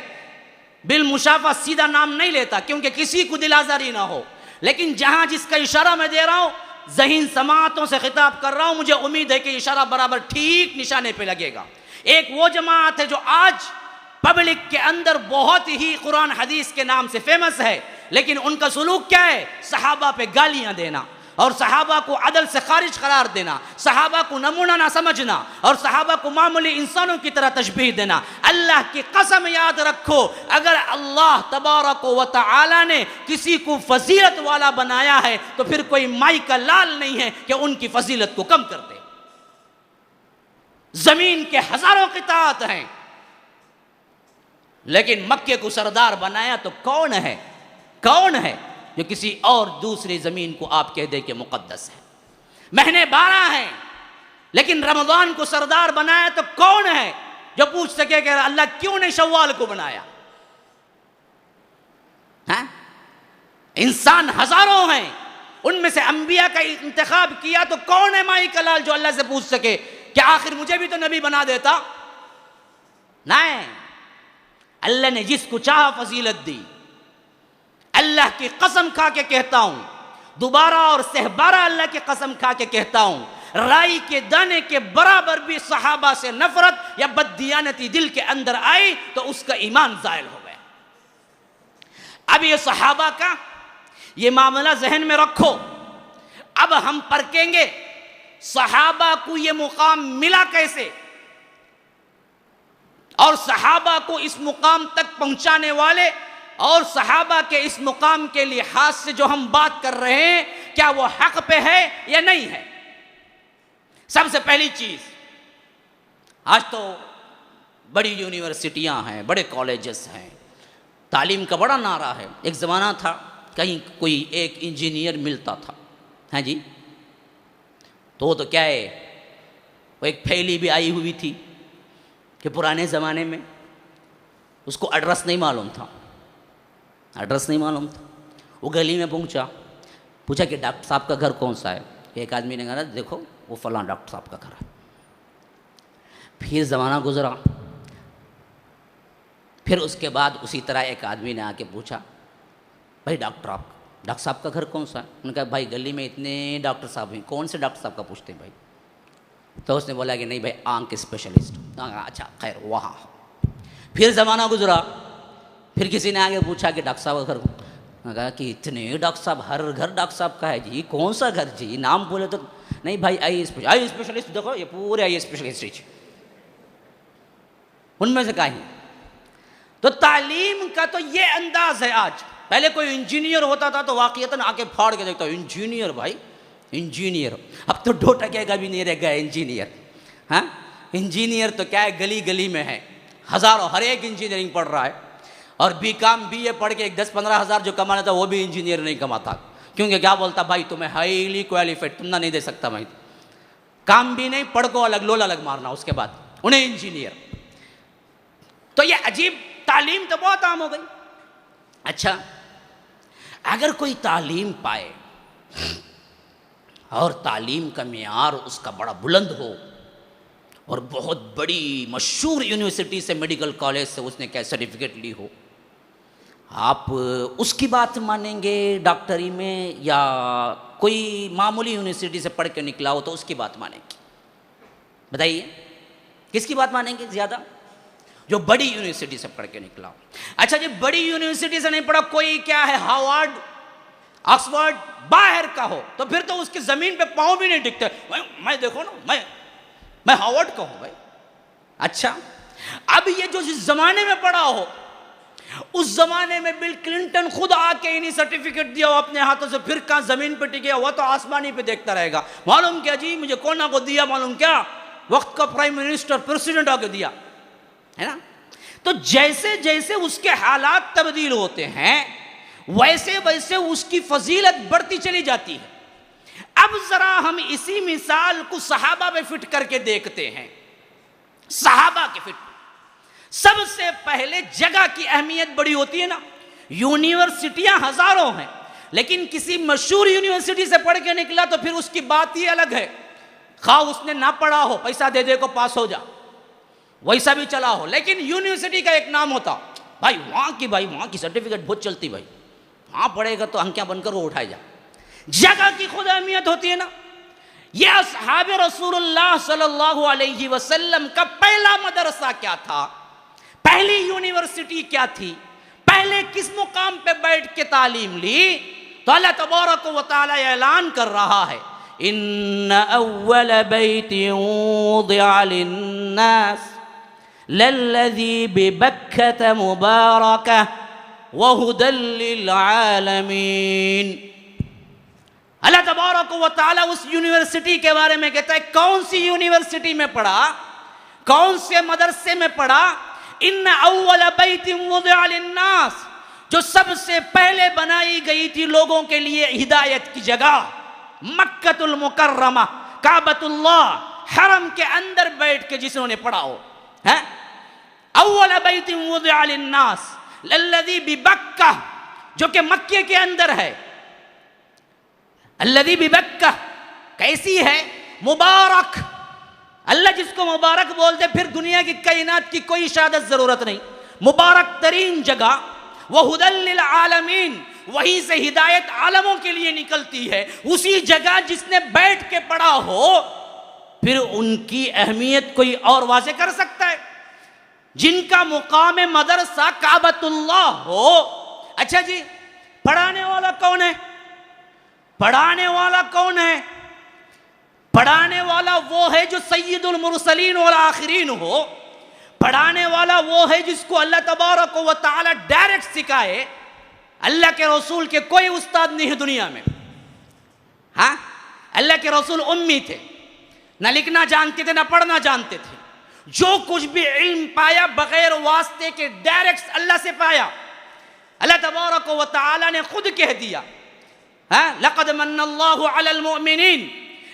S2: بالمشافہ سیدھا نام نہیں لیتا کیونکہ کسی کو دل آزاری نہ ہو، لیکن جہاں جس کا اشارہ میں دے رہا ہوں ذہین سماعتوں سے خطاب کر رہا ہوں، مجھے امید ہے کہ اشارہ برابر ٹھیک نشانے پہ لگے گا۔ ایک وہ جماعت ہے جو آج پبلک کے اندر بہت ہی قرآن حدیث کے نام سے فیمس ہے، لیکن ان کا سلوک کیا ہے؟ صحابہ پہ گالیاں دینا، اور صحابہ کو عدل سے خارج قرار دینا، صحابہ کو نمونہ نہ سمجھنا، اور صحابہ کو معمولی انسانوں کی طرح تشبیہ دینا۔ اللہ کی قسم یاد رکھو، اگر اللہ تبارک و تعالی نے کسی کو فضیلت والا بنایا ہے تو پھر کوئی مائی کا لال نہیں ہے کہ ان کی فضیلت کو کم کر دے۔ زمین کے ہزاروں قطاعت ہیں لیکن مکے کو سردار بنایا تو کون ہے جو کسی اور دوسری زمین کو آپ کہہ دے کہ مقدس ہے؟ مہینے 12 ہیں لیکن رمضان کو سردار بنایا تو کون ہے جو پوچھ سکے کہ اللہ کیوں نے شوال کو بنایا؟ ہاں؟ انسان ہزاروں ہیں، ان میں سے انبیاء کا انتخاب کیا تو کون ہے مائی کا لال جو اللہ سے پوچھ سکے کہ آخر مجھے بھی تو نبی بنا دیتا؟ نہیں، اللہ نے جس کو چاہا فضیلت دی. اللہ کی قسم کھا کے کہتا ہوں, دوبارہ اور سہبارہ اللہ کی قسم کھا کے کہتا ہوں, رائی کے دانے کے برابر بھی صحابہ سے نفرت یا بددیانتی دل کے اندر آئی تو اس کا ایمان زائل ہو گیا. اب یہ صحابہ کا یہ معاملہ ذہن میں رکھو. اب ہم پرکھیں گے صحابہ کو یہ مقام ملا کیسے, اور صحابہ کو اس مقام تک پہنچانے والے اور صحابہ کے اس مقام کے لحاظ سے جو ہم بات کر رہے ہیں کیا وہ حق پہ ہے یا نہیں ہے. سب سے پہلی چیز, آج تو بڑی یونیورسٹیاں ہیں, بڑے کالجز ہیں, تعلیم کا بڑا نعرہ ہے. ایک زمانہ تھا کہیں کوئی ایک انجینئر ملتا تھا, ہاں جی, تو وہ تو کیا ہے, وہ ایک پھیلی بھی آئی ہوئی تھی کہ پرانے زمانے میں اس کو ایڈریس نہیں معلوم تھا, ایڈریس نہیں معلوم تھا. وہ گلی میں پوچھا کہ ڈاکٹر صاحب کا گھر کون سا ہے. ایک آدمی نے کہا دیکھو وہ فلاں ڈاکٹر صاحب کا گھر ہے. پھر زمانہ گزرا, پھر اس کے بعد اسی طرح ایک آدمی نے آ کے پوچھا بھائی ڈاکٹر صاحب کا گھر کون سا ہے. انہوں نے کہا بھائی گلی میں اتنے ڈاکٹر صاحب ہیں, کون سے ڈاکٹر صاحب کا پوچھتے ہیں بھائی. تو اس نے بولا کہ نہیں بھائی آنکھ کے اسپیشلسٹ. اچھا خیر وہاں. پھر زمانہ گزرا, پھر کسی نے آگے پوچھا کہ ڈاکٹر صاحب کا گھر, کہا کہ اتنے ڈاکٹر صاحب, ہر گھر ڈاکٹر صاحب کا ہے جی, کون سا گھر جی, نام بولے تو نہیں بھائی آئی اسپیشلسٹ دیکھو یہ پورے آئی اسپیشلسٹ ان میں سے کہیں. تو تعلیم کا تو یہ انداز ہے. آج پہلے کوئی انجینئر ہوتا تھا تو واقعتاً آ کے پھاڑ کے دیکھتا انجینئر بھائی انجینئر. اب تو 2% کا بھی نہیں رہ گیا انجینئر. ہاں انجینئر تو کیا ہے گلی گلی میں ہے, ہزاروں, ہر ایک انجینئرنگ پڑھ رہا ہے. اور بی اے پڑھ کے ایک 10-15 ہزار جو کمانا تھا وہ بھی انجینئر نہیں کماتا, کیونکہ کیا بولتا بھائی تمہیں ہائیلی کوالیفائڈ تم نہ نہیں دے سکتا میں, کام بھی نہیں, پڑھ کو الگ لولا الگ مارنا اس کے بعد انہیں انجینئر. تو یہ عجیب تعلیم تو بہت عام ہو گئی. اچھا اگر کوئی تعلیم پائے اور تعلیم کا معیار اس کا بڑا بلند ہو اور بہت بڑی مشہور یونیورسٹی سے میڈیکل کالج سے اس نے کیا سرٹیفکیٹ لی ہو, آپ اس کی بات مانیں گے ڈاکٹری میں, یا کوئی معمولی یونیورسٹی سے پڑھ کے نکلا ہو تو اس کی بات مانیں گے؟ بتائیے کس کی بات مانیں گے زیادہ؟ جو بڑی یونیورسٹی سے پڑھ کے نکلا ہو. اچھا جی بڑی یونیورسٹی سے نہیں پڑھا, کوئی کیا ہے ہارورڈ آکسفورڈ باہر کا ہو, تو پھر تو اس کی زمین پہ پاؤں بھی نہیں ٹکتے. میں دیکھو نا میں ہارورڈ کا ہوں بھائی. اچھا اب یہ جو جس زمانے میں پڑھا ہو اس زمانے میں بل کلنٹن خود آ کے انہیں سرٹیفکیٹ دیا ہو اپنے ہاتھوں سے, پھر کہاں زمین پہ ٹکے ہوا تو آسمانی پہ دیکھتا رہے گا. معلوم کیا جی مجھے کونا کو دیا, معلوم کیا وقت کا پرائم منسٹر پریسیڈنٹ آ کے دیا ہے نا. تو جیسے جیسے اس کے حالات تبدیل ہوتے ہیں ویسے ویسے اس کی فضیلت بڑھتی چلی جاتی ہے. اب ذرا ہم اسی مثال کو صحابہ پہ فٹ کر کے دیکھتے ہیں. صحابہ کے فٹ سب سے پہلے جگہ کی اہمیت بڑی ہوتی ہے نا. یونیورسٹیاں ہزاروں ہیں لیکن کسی مشہور یونیورسٹی سے پڑھ کے نکلا تو پھر اس کی بات ہی الگ ہے. خواہ اس نے نہ پڑھا ہو, پیسہ دے دے کو پاس ہو جا, ویسا بھی چلا ہو, لیکن یونیورسٹی کا ایک نام ہوتا بھائی وہاں کی سرٹیفکیٹ بہت چلتی بھائی, وہاں پڑھے گا تو ہنکیاں بن کر وہ اٹھائے جا. جگہ کی خود اہمیت ہوتی ہے نا. یہ اصحاب رسول اللہ صلی اللہ علیہ وسلم کا پہلا مدرسہ کیا تھا, پہلی یونیورسٹی کیا تھی, پہلے کس مقام پہ بیٹھ کے تعلیم لی؟ تو اللہ تبارک و تعالی اعلان کر رہا ہے ان اول بیت وضع للناس للذی ببکۃ مبارکہ وہدی للعالمین. اللہ تبارک و تعالی اس یونیورسٹی کے بارے میں کہتا ہے کون سی یونیورسٹی میں پڑھا, کون سے مدرسے میں پڑھا؟ ان اول بیت وضع للناس, جو سب سے پہلے بنائی گئی تھی لوگوں کے لیے ہدایت کی جگہ, مکۃ المکرمہ, کعبۃ اللہ, حرم کے اندر بیٹھ کے جس نے پڑھا ہو. اول بیت وضع للناس الذی ببکہ, جو کہ مکے کے اندر ہے. الذی ببکہ کیسی ہے؟ مبارک. اللہ جس کو مبارک بولتے پھر دنیا کی کائنات کی کوئی شہادت ضرورت نہیں. مبارک ترین جگہ، وَهُدًى لِّلْعَالَمِينَ، وہیں سے ہدایت عالموں کے لیے نکلتی ہے، اسی جگہ جس نے بیٹھ کے پڑھا ہو پھر ان کی اہمیت کوئی اور واضح کر سکتا ہے؟ جن کا مقام مدرسہ کعبۃ اللہ ہو. اچھا جی، پڑھانے والا کون ہے؟ پڑھانے والا کون ہے؟ پڑھانے والا وہ ہے جو سید المرسلین والآخرین ہو. پڑھانے والا وہ ہے جس کو اللہ تبارک و تعالی ڈائریکٹ سکھائے. اللہ کے رسول کے کوئی استاد نہیں ہے دنیا میں. ہاں، اللہ کے رسول امی تھے، نہ لکھنا جانتے تھے نہ پڑھنا جانتے تھے. جو کچھ بھی علم پایا بغیر واسطے کے ڈائریکٹ اللہ سے پایا. اللہ تبارک و تعالی نے خود کہہ دیا، لقد من اللہ علی المؤمنین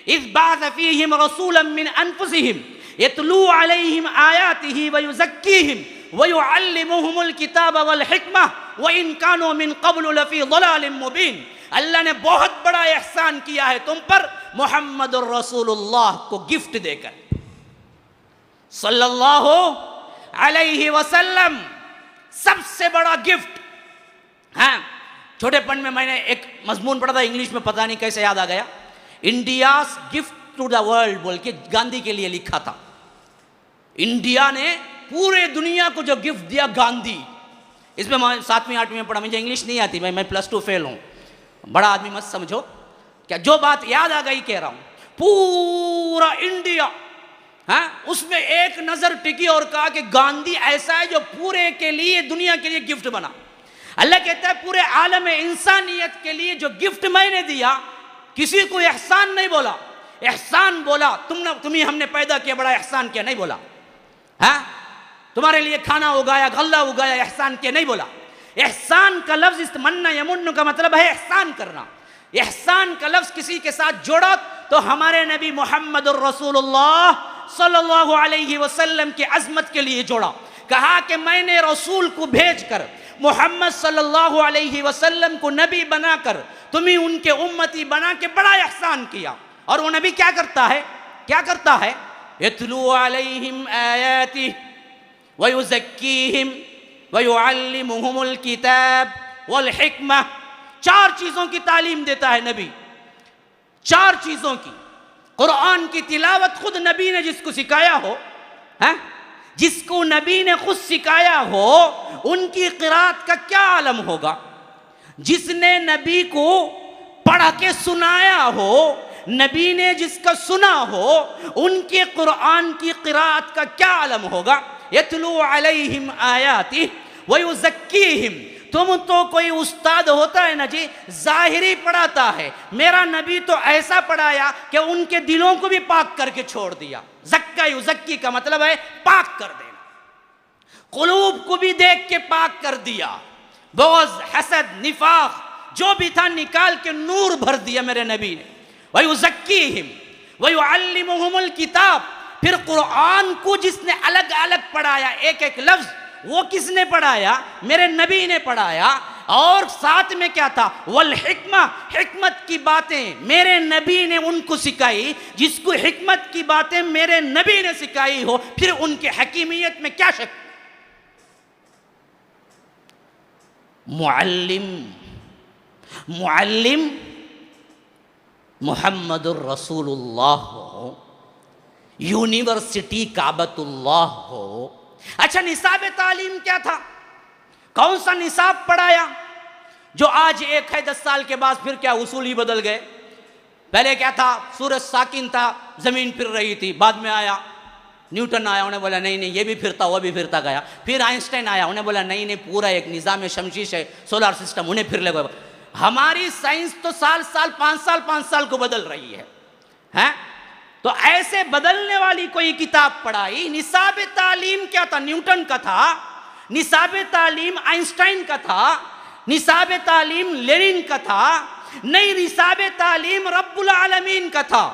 S2: اذ بعث فیہم رسولا من انفسہم یتلو علیہم آیاتہ ویزکیہم ویعلمہم الکتاب والحکمہ وَإِن كَانُوا مِن قَبْلُ لَفِي ضَلَالٍ مُبِينٍ. اللہ نے بہت بڑا احسان کیا ہے تم پر محمد الرسول اللہ کو گفٹ دے کر. صلی اللہ علیہ وسلم سب سے بڑا گفٹ. ہاں، چھوٹے پن میں نے ایک مضمون پڑھا تھا انگلش میں، پتہ نہیں کیسے یاد آ گیا. India's gift to the world بول کے گاندھی کے لیے لکھا تھا. انڈیا نے پورے دنیا کو جو گفٹ دیا گاندھی. اس میں 7ویں 8ویں میں پڑھا، مجھے انگلش نہیں آتی، میں +2 فیل ہوں. بڑا آدمی مت سمجھو، کیا جو بات یاد آ گئی کہہ رہا ہوں. پورا انڈیا، ہاں، اس میں ایک نظر ٹکی اور کہا کہ گاندھی ایسا ہے جو پورے کے لیے دنیا کے لیے گفٹ بنا. اللہ کہتا ہے پورے عالم انسانیت کے لیے جو گفٹ میں نے دیا، کسی کو احسان نہیں بولا. احسان بولا تمہیں ہم نے پیدا کیا، بڑا احسان کیا نہیں بولا. ہاں، تمہارے لیے کھانا اگایا، غلہ اگایا، احسان کیا نہیں بولا. احسان کا لفظ استمنا یمن کا مطلب ہے احسان کرنا. احسان کا لفظ کسی کے ساتھ جوڑا تو ہمارے نبی محمد الرسول اللہ صلی اللہ علیہ وسلم کی عظمت کے لیے جوڑا. کہا کہ میں نے رسول کو بھیج کر محمد صلی اللہ علیہ وسلم کو نبی بنا کر تمہیں ان کے امتی بنا کے بڑا احسان کیا. اور وہ نبی کیا کرتا ہے؟ کیا کرتا ہے؟ یتلو علیہم آیاتہ وَيُزَكِّيهِمْ وَيُعَلِّمُهُمُ الْكِتَابِ وَالْحِكْمَةِ. 4 چیزوں کی تعلیم دیتا ہے نبی. 4 چیزوں کی. قرآن کی تلاوت خود نبی نے جس کو سکھایا ہو، جس کو نبی نے خود سکھایا ہو، ان کی قرات کا کیا عالم ہوگا. جس نے نبی کو پڑھ کے سنایا ہو، نبی نے جس کا سنا ہو، ان کے قرآن کی قرات کا کیا عالم ہوگا. یتلو علیہم آیاتہ ویزکیہم. تم تو کوئی استاد ہوتا ہے نا جی، ظاہری پڑھاتا ہے. میرا نبی تو ایسا پڑھایا کہ ان کے دلوں کو بھی پاک کر کے چھوڑ دیا. زکا یزکی کا مطلب ہے پاک کر دینا. قلوب کو بھی دیکھ کے پاک کر دیا. بغض، حسد، نفاق جو بھی تھا نکال کے نور بھر دیا میرے نبی نے. ویزکیہم ویعلمہم الکتاب. پھر قرآن کو جس نے الگ الگ پڑھایا، ایک ایک لفظ وہ کس نے پڑھایا؟ میرے نبی نے پڑھایا. اور ساتھ میں کیا تھا؟ والحکمہ. حکمت کی باتیں میرے نبی نے ان کو سکھائی. جس کو حکمت کی باتیں میرے نبی نے سکھائی ہو، پھر ان کی حکیمیت میں کیا شک. معلم محمد الرسول اللہ ہو، یونیورسٹی کعبۃ اللہ ہو. اچھا، نصاب تعلیم کیا تھا؟ کون سا نصاب پڑھایا؟ جو آج ایک ہے، 10 سال کے بعد پھر کیا اصول ہی بدل گئے. پہلے کیا تھا؟ سورج ساکن تھا، زمین پھر رہی تھی. بعد میں آیا نیوٹن، آیا، انہیں بولا نہیں نہیں یہ بھی پھرتا وہ بھی پھرتا گیا. پھر آئنسٹائن آیا، انہیں بولا نہیں نہیں پورا ایک نظام شمشیش ہے، سولار سسٹم، انہیں پھر لگا. ہماری سائنس تو سال 5 سال کو بدل رہی ہے. تو ایسے بدلنے والی کوئی کتاب پڑھائی. نصاب تعلیم کیا تھا؟ نیوٹن کا تھا. نصاب تعلیم آئنسٹائن کا تھا. نصاب تعلیم لینن کا تھا. نہیں، نصاب تعلیم رب العالمین کا تھا.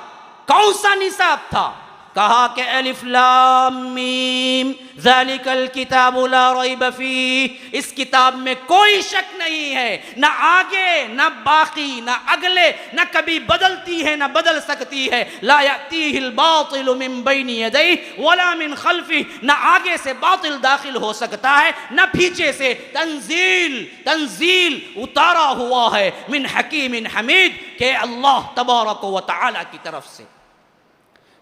S2: کون سا نصاب تھا؟ کہا کہ الف لام میم ذالک الکتاب لا ریب فیہ، اس کتاب میں کوئی شک نہیں ہے، نہ آگے نہ باقی نہ اگلے، نہ کبھی بدلتی ہے نہ بدل سکتی ہے، لا یأتیہ الباطل من بین یدیہ ولا من خلفہ، نہ آگے سے باطل داخل ہو سکتا ہے نہ پیچھے سے، تنزیل اتارا ہوا ہے من حکیم حمید، کہ اللہ تبارک و تعالی کی طرف سے،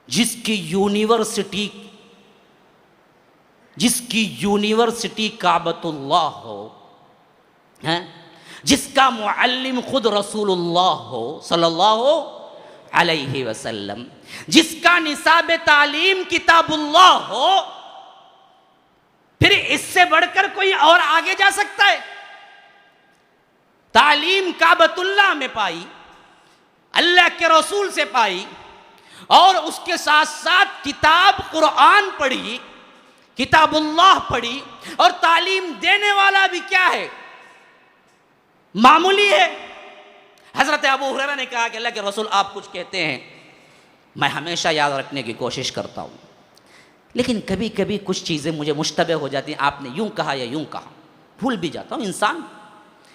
S2: جس کی یونیورسٹی کعبۃ اللہ ہو، جس کا معلم خود رسول اللہ ہو صلی اللہ علیہ وسلم، جس کا نصاب تعلیم کتاب اللہ ہو، پھر اس سے بڑھ کر کوئی اور آگے جا سکتا ہے؟ تعلیم کعبۃ اللہ میں پائی، اللہ کے رسول سے پائی، اور اس کے ساتھ ساتھ کتاب قرآن پڑھی، کتاب اللہ پڑھی، اور تعلیم دینے والا بھی کیا ہے؟ معمولی ہے۔ حضرت ابو ہریرہ نے کہا کہ اللہ کے رسول آپ کچھ کہتے ہیں، میں ہمیشہ یاد رکھنے کی کوشش کرتا ہوں، لیکن کبھی کبھی کچھ چیزیں مجھے مشتبہ ہو جاتی ہیں، آپ نے یوں کہا یا یوں کہا، بھول بھی جاتا ہوں انسان،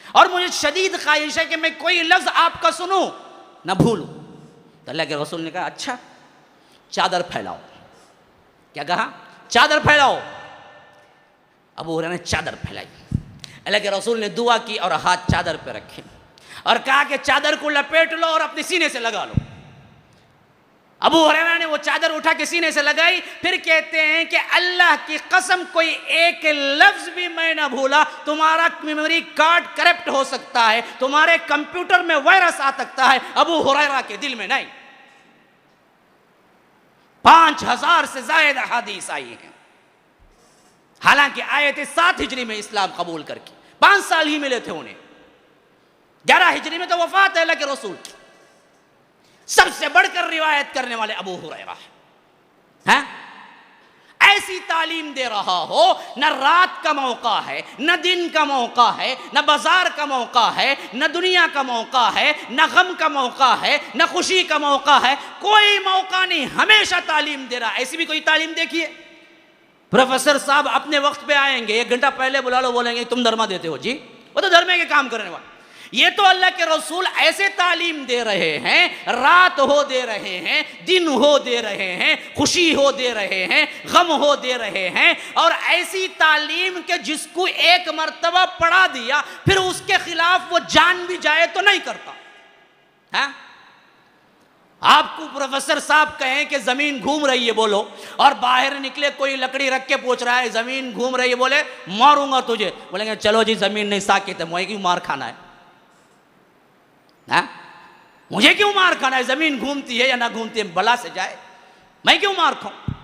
S2: اور مجھے شدید خواہش ہے کہ میں کوئی لفظ آپ کا سنوں نہ بھولوں۔ تو اللہ کے رسول نے کہا اچھا چادر پھیلاؤ۔ کیا کہا؟ چادر پھیلاؤ۔ ابو ہریرہ نے چادر پھیلائی، اللہ کے رسول نے دعا کی اور ہاتھ چادر پہ رکھے اور کہا کہ چادر کو لپیٹ لو اور اپنے سینے سے لگا لو۔ ابو ہریرہ نے وہ چادر اٹھا کے سینے سے لگائی، پھر کہتے ہیں کہ اللہ کی قسم کوئی ایک لفظ بھی میں نہ بھولا، تمہارا میموری کارڈ کرپٹ ہو سکتا ہے، تمہارے کمپیوٹر میں وائرس آ سکتا ہے، ابو ہریرہ کے دل میں نہیں۔ 5000 سے زائد احادیث آئی ہیں، حالانکہ آئے تھے 7 ہجری میں اسلام قبول کر کے، 5 سال ہی ملے تھے انہیں، 11 ہجری میں تو وفات ہے اللہ کے رسول کی۔ سب سے بڑھ کر روایت کرنے والے ابو ہریرہ ہیں۔ ایسی تعلیم دے رہا ہو، نہ رات کا موقع ہے، نہ دن کا موقع ہے، نہ بازار کا موقع ہے، نہ دنیا کا موقع ہے، نہ غم کا موقع ہے، نہ خوشی کا موقع ہے، کوئی موقع نہیں، ہمیشہ تعلیم دے رہا ہے۔ ایسی بھی کوئی تعلیم دیکھیے؟ پروفیسر صاحب اپنے وقت پہ آئیں گے، 1 گھنٹہ پہلے بلا لو، بولیں گے تم دھرما دیتے ہو جی، وہ تو دھرمے کے کام کرنے والا۔ یہ تو اللہ کے رسول ایسے تعلیم دے رہے ہیں، رات ہو دے رہے ہیں، دن ہو دے رہے ہیں، خوشی ہو دے رہے ہیں، غم ہو دے رہے ہیں، اور ایسی تعلیم کہ جس کو ایک مرتبہ پڑھا دیا پھر اس کے خلاف وہ جان بھی جائے تو نہیں کرتا۔ ہاں، آپ کو پروفیسر صاحب کہیں کہ زمین گھوم رہی ہے بولو، اور باہر نکلے کوئی لکڑی رکھ کے پوچھ رہا ہے زمین گھوم رہی ہے، بولے ماروں گا تجھے، بولیں گے چلو جی زمین نہیں ساکت ہے، مجھے کیوں مار کھانا ہے؟ مجھے کیوں مار کھانا ہے؟ زمین گھومتی ہے یا نہ گھومتی ہے، بلا سے جائے، میں کیوں مار کھاؤں؟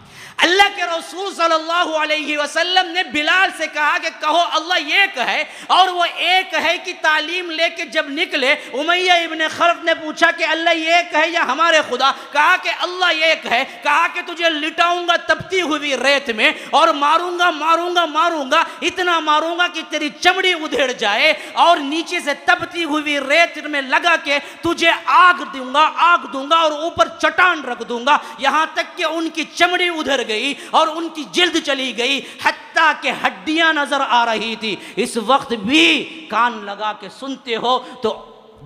S2: اللہ کے رسول صلی اللہ علیہ وسلم نے بلال سے کہا کہ کہو اللہ ایک ہے، اور وہ ایک ہے کی تعلیم لے کے جب نکلے، امیہ ابن خلف نے پوچھا کہ اللہ ایک ہے یا ہمارے خدا؟ کہا کہ اللہ ایک ہے۔ کہا کہ تجھے لٹاؤں گا تپتی ہوئی ریت میں، اور ماروں گا ماروں گا ماروں گا، اتنا ماروں گا کہ تیری چمڑی ادھیڑ جائے، اور نیچے سے تپتی ہوئی ریت میں لگا کے تجھے آگ دوں گا اور اوپر چٹان رکھ دوں گا، یہاں تک کہ ان کی چمڑی ادھر گئی اور ان کی جلد چلی گئی، حتیٰ کہ ہڈیاں نظر آ رہی تھی۔ اس وقت بھی کان لگا کے سنتے ہو تو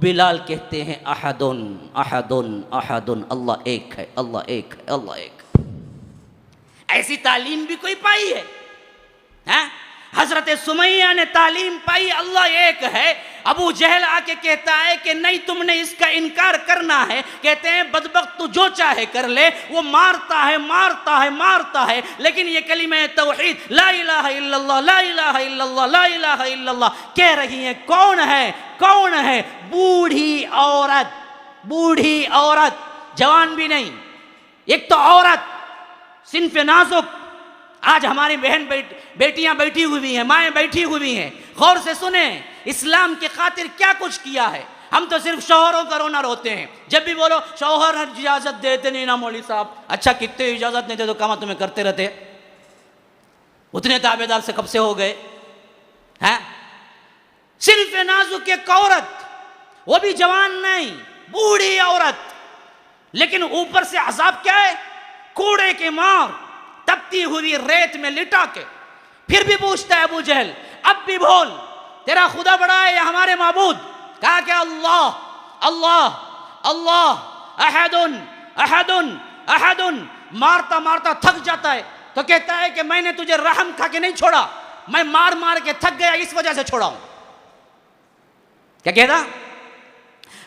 S2: بلال کہتے ہیں احدن احدن احدن، اللہ ایک ہے، اللہ ایک ہے، اللہ ایک ہے۔ ایسی تعلیم بھی کوئی پائی ہے؟ حضرت سمیہ نے تعلیم پائی اللہ ایک ہے۔ ابو جہل آ کے کہتا ہے کہ نہیں تم نے اس کا انکار کرنا ہے، کہتے ہیں بدبخت تو جو چاہے کر لے، وہ مارتا ہے مارتا ہے مارتا ہے، لیکن یہ کلمہ توحید لا الہ الا اللہ لا الہ الا اللہ لا الہ الا اللہ کہہ رہی ہیں۔ کون ہے؟ کون ہے؟ بوڑھی عورت، جوان بھی نہیں، ایک تو عورت صنف نازک۔ آج ہماری بہن بیٹیاں بیٹھی ہوئی ہیں، مائیں بیٹھی ہوئی ہیں، غور سے سنیں اسلام کی خاطر کیا کچھ کیا ہے۔ ہم تو صرف شوہروں کا رونا روتے ہیں، جب بھی بولو شوہر اجازت دیتے نہیں نا مولوی صاحب۔ اچھا کتنے اجازت نہیں دے تو کام تمہیں کرتے رہتے، اتنے تابعدار سے کب سے ہو گئے ہیں؟ صرف نازک ایک عورت، وہ بھی جوان نہیں، بوڑھی عورت، لیکن اوپر سے عذاب کیا ہے؟ کوڑے کی مار تپتی ہوئی ریت میں لٹا کے پھر بھی پوچھتا ہے ابو جہل اب بھی بول تیرا خدا بڑا ہے یا ہمارے معبود؟ کہا کہ اللہ اللہ اللہ احد احد احد. مارتا مارتا تھک جاتا ہے تو کہتا ہے کہ میں نے تجھے رحم کھا کے نہیں چھوڑا, میں مار مار کے تھک گیا اس وجہ سے چھوڑا ہوں. کیا کہتا؟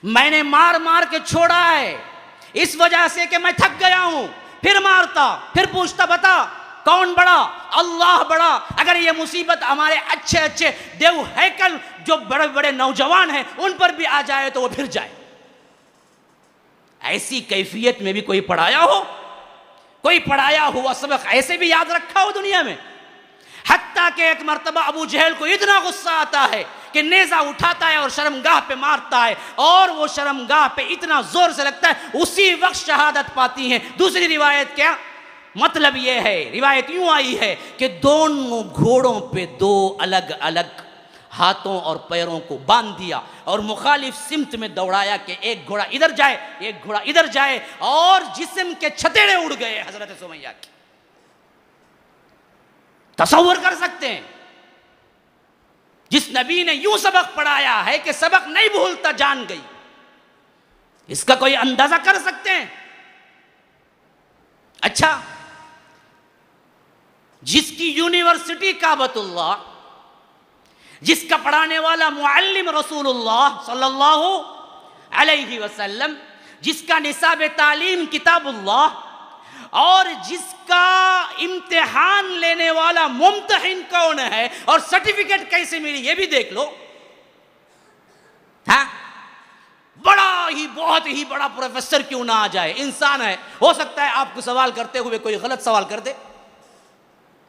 S2: میں نے مار مار کے چھوڑا ہے اس وجہ سے کہ میں تھک گیا ہوں. پھر مارتا, پھر پوچھتا بتا کون بڑا؟ اللہ بڑا. اگر یہ مصیبت ہمارے اچھے اچھے دیو ہیکل جو بڑے بڑے نوجوان ہیں ان پر بھی آ جائے تو وہ پھر جائے. ایسی کیفیت میں بھی کوئی پڑھایا ہو, کوئی پڑھایا ہوا سبق ایسے بھی یاد رکھا ہو دنیا میں؟ حتیٰ کہ ایک مرتبہ ابو جہل کو اتنا غصہ آتا ہے کہ نیزہ اٹھاتا ہے اور شرمگاہ پہ مارتا ہے, اور وہ شرمگاہ پہ اتنا زور سے لگتا ہے اسی وقت شہادت پاتی ہیں. دوسری روایت کیا مطلب یہ ہے, روایت یوں آئی ہے کہ دونوں گھوڑوں پہ دو الگ الگ ہاتھوں اور پیروں کو باندھ دیا اور مخالف سمت میں دوڑایا کہ ایک گھوڑا ادھر جائے ایک گھوڑا ادھر جائے, اور جسم کے چھتیڑے اڑ گئے حضرت سمیہ کی. تصور کر سکتے ہیں جس نبی نے یوں سبق پڑھایا ہے کہ سبق نہیں بھولتا جان گئی, اس کا کوئی اندازہ کر سکتے ہیں؟ اچھا, جس کی یونیورسٹی کعبۃ اللہ, جس کا پڑھانے والا معلم رسول اللہ صلی اللہ علیہ وسلم, جس کا نصاب تعلیم کتاب اللہ, اور جس کا امتحان لینے والا ممتحن کون ہے اور سرٹیفکیٹ کیسے ملی یہ بھی دیکھ لو. ہاں, بڑا ہی بہت ہی بڑا پروفیسر کیوں نہ آ جائے, انسان ہے, ہو سکتا ہے آپ کو سوال کرتے ہوئے کوئی غلط سوال کر دے,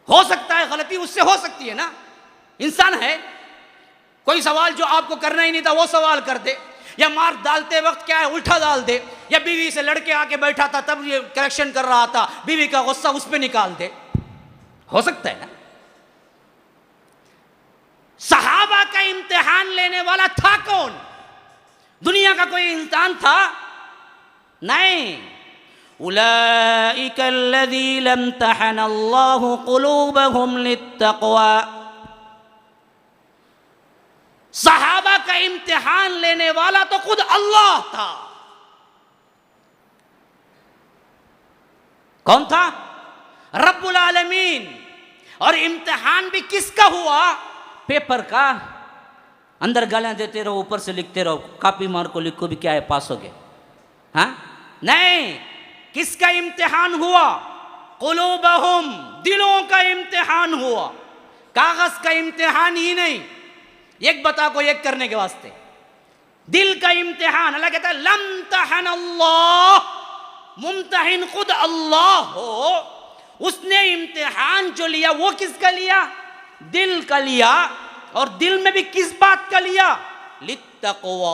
S2: ہو سکتا ہے غلطی اس سے ہو سکتی ہے نا, انسان ہے. کوئی سوال جو آپ کو کرنا ہی نہیں تھا وہ سوال کر دے, یا مارک ڈالتے وقت کیا ہے الٹا ڈال دے, یا بیوی سے لڑکے آ کے بیٹھا تھا تب یہ کریکشن کر رہا تھا بیوی کا غصہ اس پہ نکال دے, ہو سکتا ہے نا. صحابہ کا امتحان لینے والا تھا کون؟ دنیا کا کوئی انسان تھا؟ نہیں. اولئک الذین امتحن اللہ قلوبہم للتقوی. صحابہ کا امتحان لینے والا تو خود اللہ تھا. کون تھا؟ رب العالمین. اور امتحان بھی کس کا ہوا؟ پیپر کا. اندر گالیاں دیتے رہو, اوپر سے لکھتے رہو, کاپی مار کو لکھو بھی کیا ہے, پاس ہو گئے. ہاں نہیں, کس کا امتحان ہوا؟ قلوبہم, دلوں کا امتحان ہوا, کاغذ کا امتحان ہی نہیں. ایک بتا کو ایک کرنے کے واسطے دل کا امتحان. اللہ کہتا ہے لم تحن اللہ, ممتحن خود اللہ ہو, اس نے امتحان جو لیا وہ کس کا لیا؟ دل کا لیا. اور دل میں بھی کس بات کا لیا؟ للتقوی,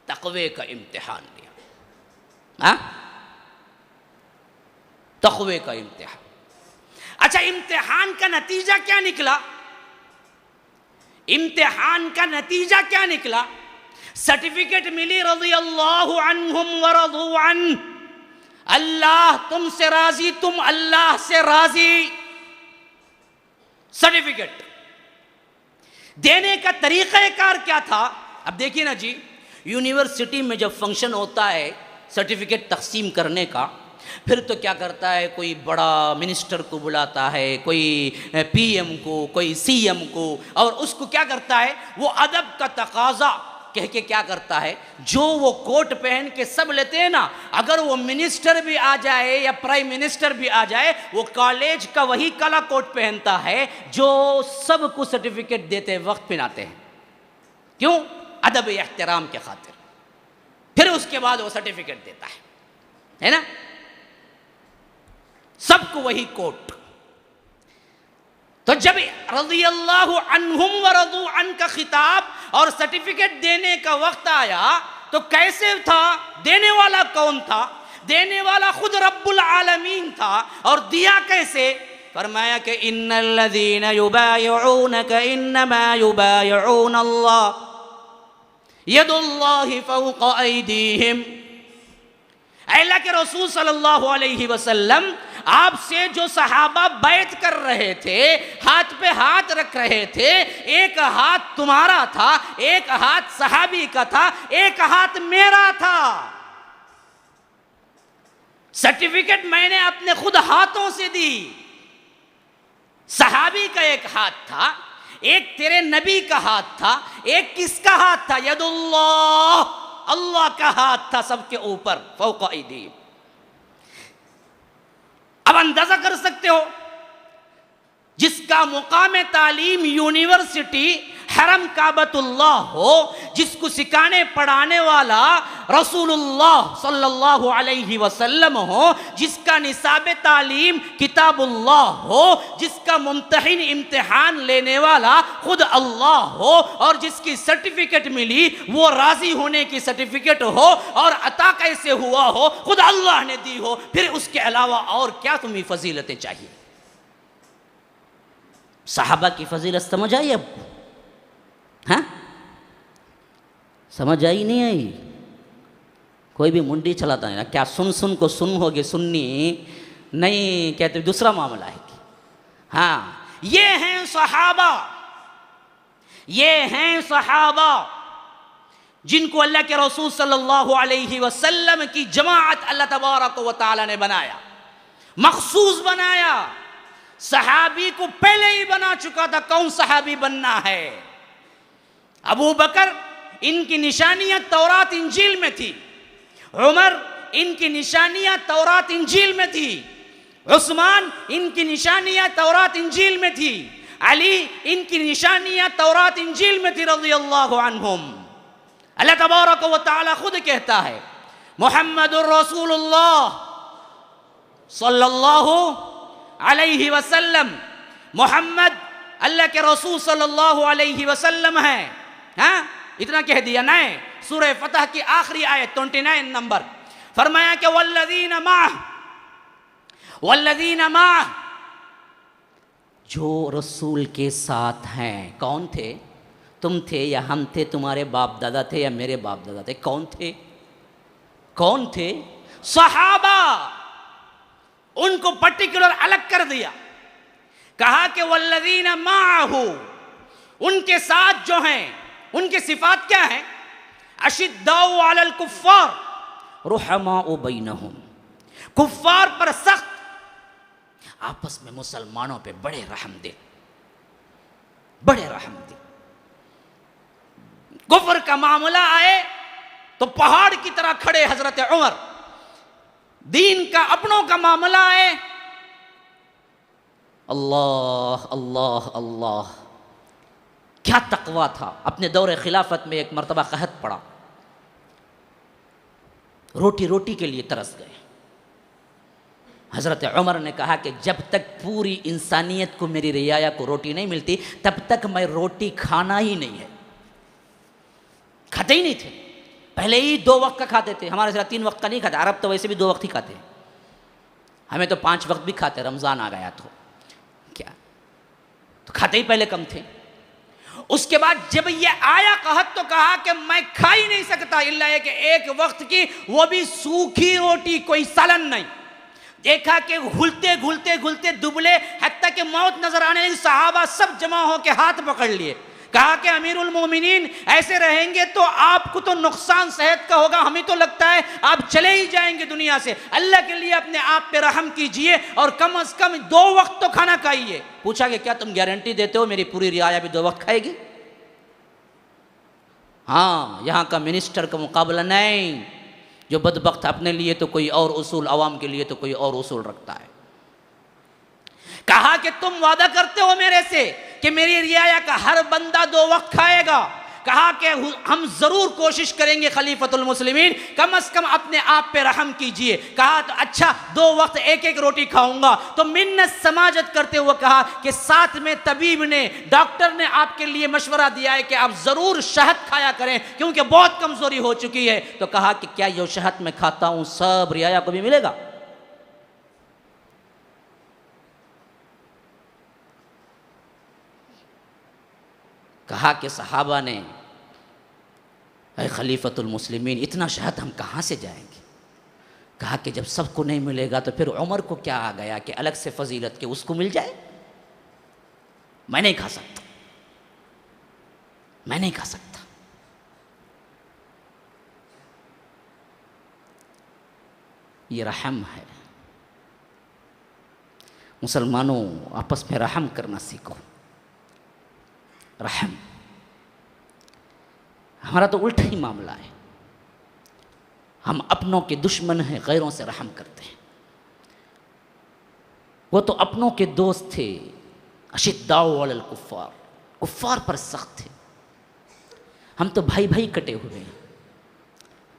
S2: تقوی کا امتحان لیا. ہاں, تقوی کا امتحان. اچھا, امتحان کا نتیجہ کیا نکلا؟ امتحان کا نتیجہ کیا نکلا؟ سرٹیفکیٹ ملی رضی اللہ عنہم ورضوا عنہ, اللہ تم سے راضی, تم اللہ سے راضی. سرٹیفکیٹ دینے کا طریقہ کار کیا تھا؟ اب دیکھیے نا جی, یونیورسٹی میں جب فنکشن ہوتا ہے سرٹیفکیٹ تقسیم کرنے کا, پھر تو کیا کرتا ہے, کوئی بڑا منسٹر کو بلاتا ہے, کوئی پی ایم کو, کوئی سی ایم کو, اور اس کو کیا کرتا ہے, وہ ادب کا تقاضا کہہ کے کیا کرتا ہے, جو وہ کوٹ پہن کے سب لیتے ہیں نا, اگر وہ منسٹر بھی آ جائے یا پرائم منسٹر بھی آ جائے, وہ کالج کا وہی کالا کوٹ پہنتا ہے جو سب کو سرٹیفکیٹ دیتے وقت پہناتے ہیں. کیوں؟ ادب احترام کے خاطر. پھر اس کے بعد وہ سرٹیفکیٹ دیتا ہے نا, سب کو وہی کوٹ. تو جب رضی اللہ عنہم ورضوا عنہ کا خطاب اور سرٹیفکیٹ دینے کا وقت آیا تو کیسے تھا؟ دینے والا کون تھا؟ دینے والا خود رب العالمین تھا. اور دیا کیسے؟ فرمایا کہ ان الذین یبایعونک انما یبایعون اللہ ید اللہ فوق ایدیہم. اے اللہ کے رسول صلی اللہ علیہ وسلم آپ سے جو صحابہ بیعت کر رہے تھے، ہاتھ پہ ہاتھ رکھ رہے تھے، ایک ہاتھ تمہارا تھا، ایک ہاتھ صحابی کا تھا، ایک ہاتھ میرا تھا۔ سرٹیفکیٹ میں نے اپنے خود ہاتھوں سے دی۔ صحابی کا ایک ہاتھ تھا، ایک تیرے نبی کا ہاتھ تھا، ایک کس کا ہاتھ تھا؟ ید اللہ، اللہ کا ہاتھ تھا سب کے اوپر، فوق ایدیہم۔ اب اندازہ کر سکتے ہو، جس کا مقام تعلیم یونیورسٹی حرم کعبۃ اللہ ہو، جس کو سکھانے پڑھانے والا رسول اللہ صلی اللہ علیہ وسلم ہو، جس کا نصاب تعلیم کتاب اللہ ہو، جس کا ممتحن امتحان لینے والا خود اللہ ہو، اور جس کی سرٹیفکیٹ ملی وہ راضی ہونے کی سرٹیفکیٹ ہو، اور عطا کیسے ہوا ہو خود اللہ نے دی ہو، پھر اس کے علاوہ اور کیا تمہیں فضیلتیں چاہیے؟ صحابہ کی فضیلت سمجھ آئی؟ اب ہاں سمجھ آئی نہیں آئی؟ کوئی بھی منڈی چلاتا ہے نا، کیا سن کو سن ہوگی سننی نہیں کہتے، دوسرا معاملہ ہے کہ ہاں یہ ہیں صحابہ، یہ ہیں صحابہ جن کو اللہ کے رسول صلی اللہ علیہ وسلم کی جماعت اللہ تبارک و تعالی نے بنایا، مخصوص بنایا۔ صحابی کو پہلے ہی بنا چکا تھا، کون صحابی بننا ہے؟ ابو بکر ان کی نشانیاں تورات انجیل میں تھی، عمر ان کی نشانیاں تورات انجیل میں تھی، عثمان ان کی نشانیاں تورات انجیل میں تھی، علی ان کی نشانیاں تورات انجیل میں تھی رضی اللہ عنہم۔ اللہ تبارک و تعالی خود کہتا ہے محمد الرسول اللہ صلی اللہ علیہ وسلم، محمد اللہ کے رسول صلی اللہ علیہ وسلم ہے۔ ہاں اتنا کہہ دیا نہیں؟ سورہ فتح کی آخری آیت 29 نمبر فرمایا کہ والذین معہ، جو رسول کے ساتھ ہیں۔ کون تھے؟ تم تھے یا ہم تھے؟ تمہارے باپ دادا تھے یا میرے باپ دادا تھے؟ کون تھے؟ کون تھے؟ صحابہ۔ ان کو پرٹیکولر الگ کر دیا، کہا کہ والذین معہ، ان کے ساتھ جو ہیں، ان کی صفات کیا ہیں؟ اشداء علی الکفار رحماء بینہم، کفار پر سخت، آپس میں مسلمانوں پہ بڑے رحم دل، بڑے رحم دل۔ کفر کا معاملہ آئے تو پہاڑ کی طرح کھڑے حضرت عمر، دین کا اپنوں کا معاملہ آئے اللہ اللہ اللہ۔ کیا تقویٰ تھا۔ اپنے دور خلافت میں ایک مرتبہ قحط پڑا، روٹی کے لیے ترس گئے۔ حضرت عمر نے کہا کہ جب تک پوری انسانیت کو، میری رعایا کو روٹی نہیں ملتی تب تک میں روٹی کھانا ہی نہیں ہے۔ کھاتے ہی نہیں تھے، پہلے ہی 2 وقت کا کھاتے تھے، ہمارے ساتھ 3 وقت کا نہیں کھاتے، عرب تو ویسے بھی 2 وقت ہی کھاتے ہیں، ہمیں تو 5 وقت بھی کھاتے، رمضان آ گیا تو کیا، تو کھاتے ہی پہلے کم تھے۔ اس کے بعد جب یہ آیا قحط تو کہا کہ میں کھا ہی نہیں سکتا الا یہ کہ ایک وقت کی، وہ بھی سوکھی روٹی، کوئی سالن نہیں۔ دیکھا کہ گھلتے دبلے، حتیٰ کہ موت نظر آنے لگی، صحابہ سب جمع ہو کے ہاتھ پکڑ لیے، کہا کہ امیر المومنین ایسے رہیں گے تو آپ کو تو نقصان صحت کا ہوگا، ہمیں تو لگتا ہے آپ چلے ہی جائیں گے دنیا سے، اللہ کے لیے اپنے آپ پہ رحم کیجئے اور کم از کم 2 وقت تو کھانا کھائیے۔ پوچھا کہ کیا تم گارنٹی دیتے ہو میری پوری رعایا بھی 2 وقت کھائے گی؟ ہاں، یہاں کا منسٹر کا مقابلہ نہیں، جو بدبخت اپنے لیے تو کوئی اور اصول، عوام کے لیے تو کوئی اور اصول رکھتا ہے۔ کہا کہ تم وعدہ کرتے ہو میرے سے کہ میری رعایا کا ہر بندہ 2 وقت کھائے گا؟ کہا کہ ہم ضرور کوشش کریں گے خلیفۃ المسلمین، کم از کم اپنے آپ پہ رحم کیجئے۔ کہا تو اچھا 2 وقت ایک روٹی کھاؤں گا۔ تو منت سماجت کرتے ہوئے کہا کہ ساتھ میں طبیب نے، ڈاکٹر نے آپ کے لیے مشورہ دیا ہے کہ آپ ضرور شہد کھایا کریں کیونکہ بہت کمزوری ہو چکی ہے۔ تو کہا کہ کیا یہ شہد میں کھاتا ہوں سب رعایا کو بھی ملے گا؟ کہا کہ صحابہ نے، اے خلیفۃ المسلمین اتنا شہد ہم کہاں سے جائیں گے؟ کہا کہ جب سب کو نہیں ملے گا تو پھر عمر کو کیا آ گیا کہ الگ سے فضیلت کے اس کو مل جائے؟ میں نہیں کھا سکتا، میں نہیں کھا سکتا۔ یہ رحم ہے۔ مسلمانوں آپس میں رحم کرنا سیکھو۔ رحم، ہمارا تو الٹا ہی معاملہ ہے، ہم اپنوں کے دشمن ہیں، غیروں سے رحم کرتے ہیں۔ وہ تو اپنوں کے دوست تھے، اشداء علی الکفار، کفار پر سخت تھے۔ ہم تو بھائی بھائی کٹے ہوئے ہیں،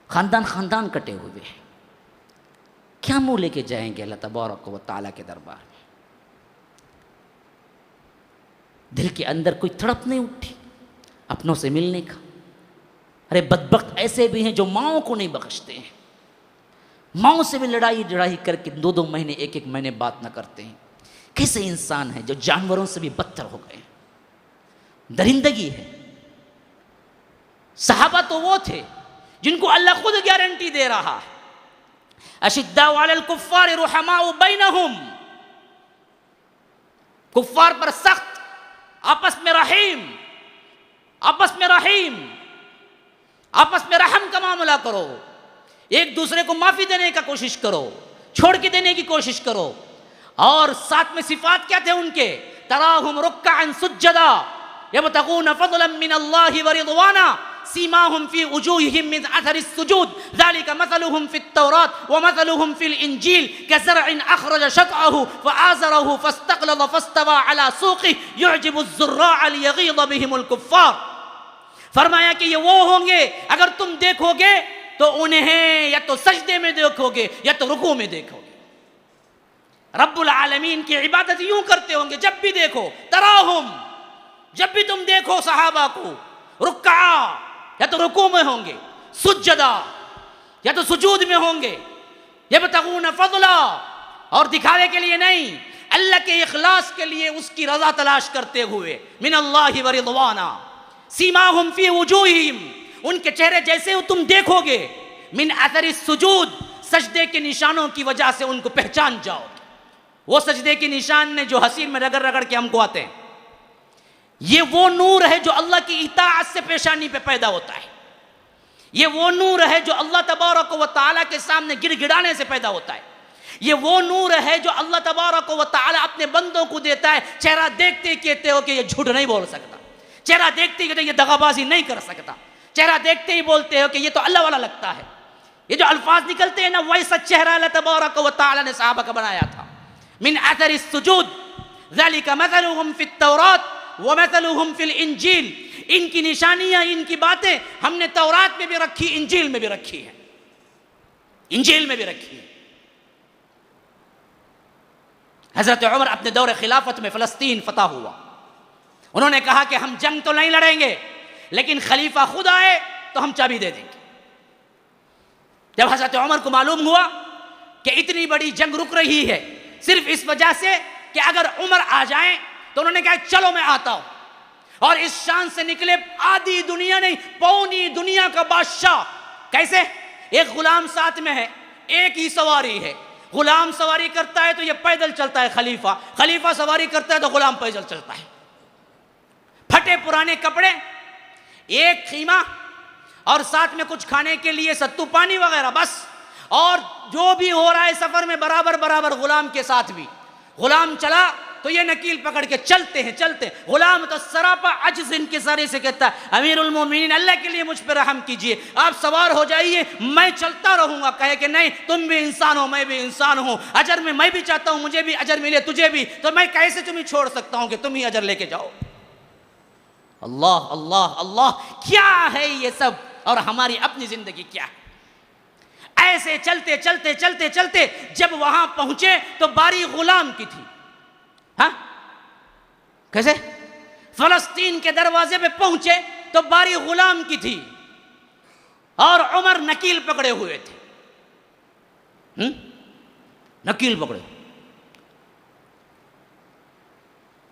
S2: خاندان خاندان کٹے ہوئے ہیں، کیا منہ لے کے جائیں گے اللہ تبارک و تعالیٰ کے دربار میں؟ دل کے اندر کوئی تڑپ نہیں اٹھی اپنوں سے ملنے کا؟ ارے بدبخت ایسے بھی ہیں جو ماؤں کو نہیں بخشتے ہیں، ماؤں سے بھی لڑائی کر کے 2 مہینے 1 مہینے بات نہ کرتے ہیں۔ کیسے انسان ہیں جو جانوروں سے بھی بدتر ہو گئے ہیں؟ درندگی ہے۔ صحابہ تو وہ تھے جن کو اللہ خود گارنٹی دے رہا ہے، اشداء علی الکفار رحماء بینہم، کفار پر سخت، آپس میں رحیم، آپس میں رحیم، آپس میں رحم کا معاملہ کرو، ایک دوسرے کو معافی دینے کا کوشش کرو، چھوڑ کے دینے کی کوشش کرو۔ اور ساتھ میں صفات کیا تھے ان کے؟ تراہم رکعا سجدا یبتغون فضلا من اللہ ورضوانا سیماہم فی وجوہہم من اثر السجود ذلک مثلہم فی التوراۃ ومثلہم فی الانجیل کزرع اخرج شطأہ فآزرہ فاستغلظ فاستوى علی سوقہ یعجب الزراع لیغیظ بہم الکفار۔ فرمایا کہ یہ وہ ہوں گے اگر تم دیکھو گے تو انہیں یا تو سجدے میں دیکھو گے یا تو رکوع میں دیکھو گے۔ رب العالمین کی عبادت یوں کرتے ہوں گے، جب بھی دیکھو تراہم، جب بھی تم دیکھو صحابہ کو رکعا یا تو رکوع میں ہوں گے، سجدہ یا تو سجود میں ہوں گے، یبتغون فضلا، اور دکھاوے کے لیے نہیں، اللہ کے اخلاص کے لیے اس کی رضا تلاش کرتے ہوئے، من اللہ ورضوانا سیماہم فی وجوہہم، ان کے چہرے جیسے ہو تم دیکھو گے، من اثر السجود، سجدے کے نشانوں کی وجہ سے ان کو پہچان جاؤ گے۔ وہ سجدے کے نشان نے جو حسین میں رگڑ رگڑ کے ہم کو آتے ہیں، یہ وہ نور ہے جو اللہ کی اطاعت سے پیشانی پہ پیدا ہوتا ہے، یہ وہ نور ہے جو اللہ تبارک و تعالیٰ کے سامنے گڑ گڑانے سے پیدا ہوتا ہے، یہ وہ نور ہے جو اللہ تبارک و تعالیٰ اپنے بندوں کو دیتا ہے۔ چہرہ دیکھتے کہتے ہو کہ یہ جھوٹ نہیں بول سکتا، چہرہ دیکھتے ہی کہتے یہ دغا بازی نہیں کر سکتا، چہرہ دیکھتے ہی بولتے ہو کہ یہ تو اللہ والا لگتا ہے۔ یہ جو الفاظ نکلتے ہیں نا، ویسا چہرہ اللہ تبارک و تعالیٰ نے صحابہ کا بنایا تھا۔ من اثر السجود ذلك مثلهم في التوراۃ ومثلهم في الانجیل، ان کی نشانیاں، ان کی باتیں ہم نے تورات میں بھی رکھی، انجیل میں بھی رکھی ہے، انجیل میں بھی رکھی ہے۔ حضرت عمر اپنے دور خلافت میں فلسطین فتح ہوا، انہوں نے کہا کہ ہم جنگ تو نہیں لڑیں گے لیکن خلیفہ خود آئے تو ہم چابی دے دیں گے۔ جب حضرت عمر کو معلوم ہوا کہ اتنی بڑی جنگ رک رہی ہے صرف اس وجہ سے کہ اگر عمر آ جائیں، تو انہوں نے کہا چلو میں آتا ہوں، اور اس شان سے نکلے آدھی دنیا نہیں پونی دنیا کا بادشاہ۔ کیسے؟ ایک غلام ساتھ میں ہے، ایک ہی سواری ہے، غلام سواری کرتا ہے تو یہ پیدل چلتا ہے، خلیفہ سواری کرتا ہے تو غلام پیدل چلتا ہے۔ پھٹے پرانے کپڑے، ایک خیمہ، اور ساتھ میں کچھ کھانے کے لیے ستو پانی وغیرہ، بس، اور جو بھی ہو رہا ہے سفر میں برابر غلام کے ساتھ بھی۔ غلام چلا تو یہ نکیل پکڑ کے چلتے ہیں۔ غلام تو سراپا عجز ان کے سارے سے کہتا ہے امیر المومنین اللہ کے لیے مجھ پہ رحم کیجئے، آپ سوار ہو جائیے، میں چلتا رہوں گا۔ کہے کہ نہیں، تم بھی انسان ہو، میں بھی انسان ہوں، اجر میں بھی چاہتا ہوں مجھے بھی اجر ملے، تجھے بھی، تو میں کیسے تمہیں چھوڑ سکتا ہوں کہ تم ہی اجر لے کے جاؤ۔ اللہ اللہ اللہ، کیا ہے یہ سب، اور ہماری اپنی زندگی کیا ہے؟ ایسے چلتے جب وہاں پہنچے تو باری غلام کی تھی۔ ہاں کیسے؟ فلسطین کے دروازے پہ پہنچے تو باری غلام کی تھی، اور عمر نکیل پکڑے ہوئے تھے، نکیل پکڑے۔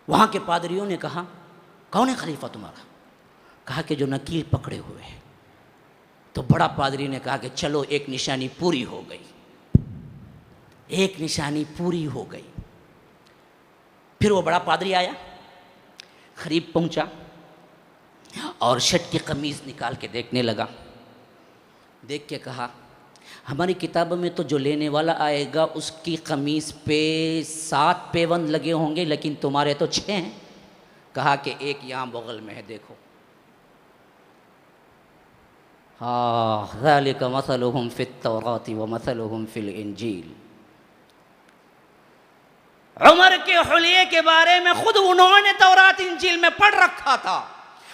S2: وہاں کے پادریوں نے کہا کون ہے خلیفہ تمہارا؟ کہا کہ جو نکیل پکڑے ہوئے ہیں۔ تو بڑا پادری نے کہا کہ چلو ایک نشانی پوری ہو گئی۔ ایک نشانی پوری ہو گئی. پھر وہ بڑا پادری آیا, قریب پہنچا اور شرٹ کی قمیض نکال کے دیکھنے لگا. دیکھ کے کہا ہماری کتاب میں تو جو لینے والا آئے گا اس کی قمیض پہ 7 پیوند لگے ہوں گے, لیکن تمہارے تو 6 ہیں. کہا کہ ایک یہاں بغل میں ہے, دیکھو. ذالک مثلہم فی التوراۃ ومثلہم فی الانجیل. عمر کے حلیے کے بارے میں خود انہوں نے تورات انجیل میں پڑھ رکھا تھا.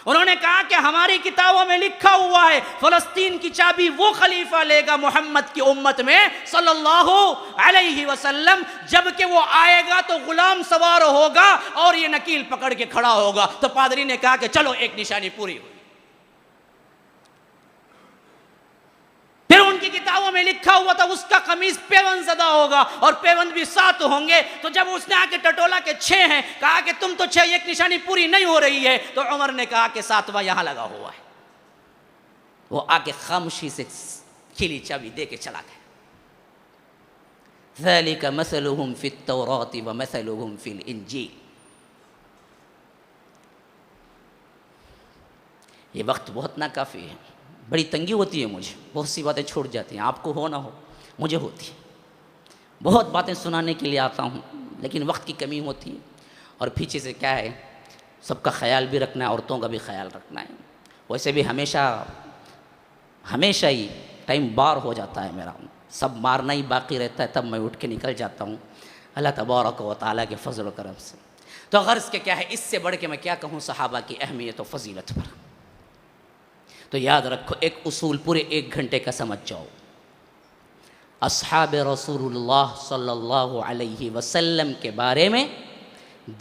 S2: انہوں نے کہا کہ ہماری کتابوں میں لکھا ہوا ہے فلسطین کی چابی وہ خلیفہ لے گا محمد کی امت میں صلی اللہ علیہ وسلم, جبکہ وہ آئے گا تو غلام سوار ہوگا اور یہ نکیل پکڑ کے کھڑا ہوگا. تو پادری نے کہا کہ چلو ایک نشانی پوری ہوئی. پھر ان کی کتابوں میں لکھا ہوا تھا اس کا قمیض پیوند زدہ ہوگا اور پیوند بھی 7 ہوں گے. تو جب اس نے آ کے ٹٹولا کے 6 ہیں, کہا کہ تم تو 6, ایک نشانی پوری نہیں ہو رہی ہے. تو عمر نے کہا کہ 7واں یہاں لگا ہوا ہے. وہ آ کے خاموشی سے کھلی چابی دے کے چلا گیا. ذالک مثلہم فی التوراۃ ومثلہم فی الانجیل. یہ وقت بہت ناکافی ہے, بڑی تنگی ہوتی ہے مجھے, بہت سی باتیں چھوٹ جاتی ہیں. آپ کو ہو نہ ہو, مجھے ہوتی ہے. بہت باتیں سنانے کے لیے آتا ہوں لیکن وقت کی کمی ہوتی ہے. اور پیچھے سے کیا ہے, سب کا خیال بھی رکھنا ہے, عورتوں کا بھی خیال رکھنا ہے. ویسے بھی ہمیشہ ہی ٹائم بار ہو جاتا ہے میرا, سب مارنا ہی باقی رہتا ہے, تب میں اٹھ کے نکل جاتا ہوں اللہ تبارک و تعالیٰ کے فضل و کرم سے. تو غرض کے کیا ہے, اس سے بڑھ کے میں کیا کہوں صحابہ کی اہمیت و فضیلت پر. تو یاد رکھو, ایک اصول پورے 1 گھنٹے کا سمجھ جاؤ. اصحاب رسول اللہ صلی اللہ علیہ وسلم کے بارے میں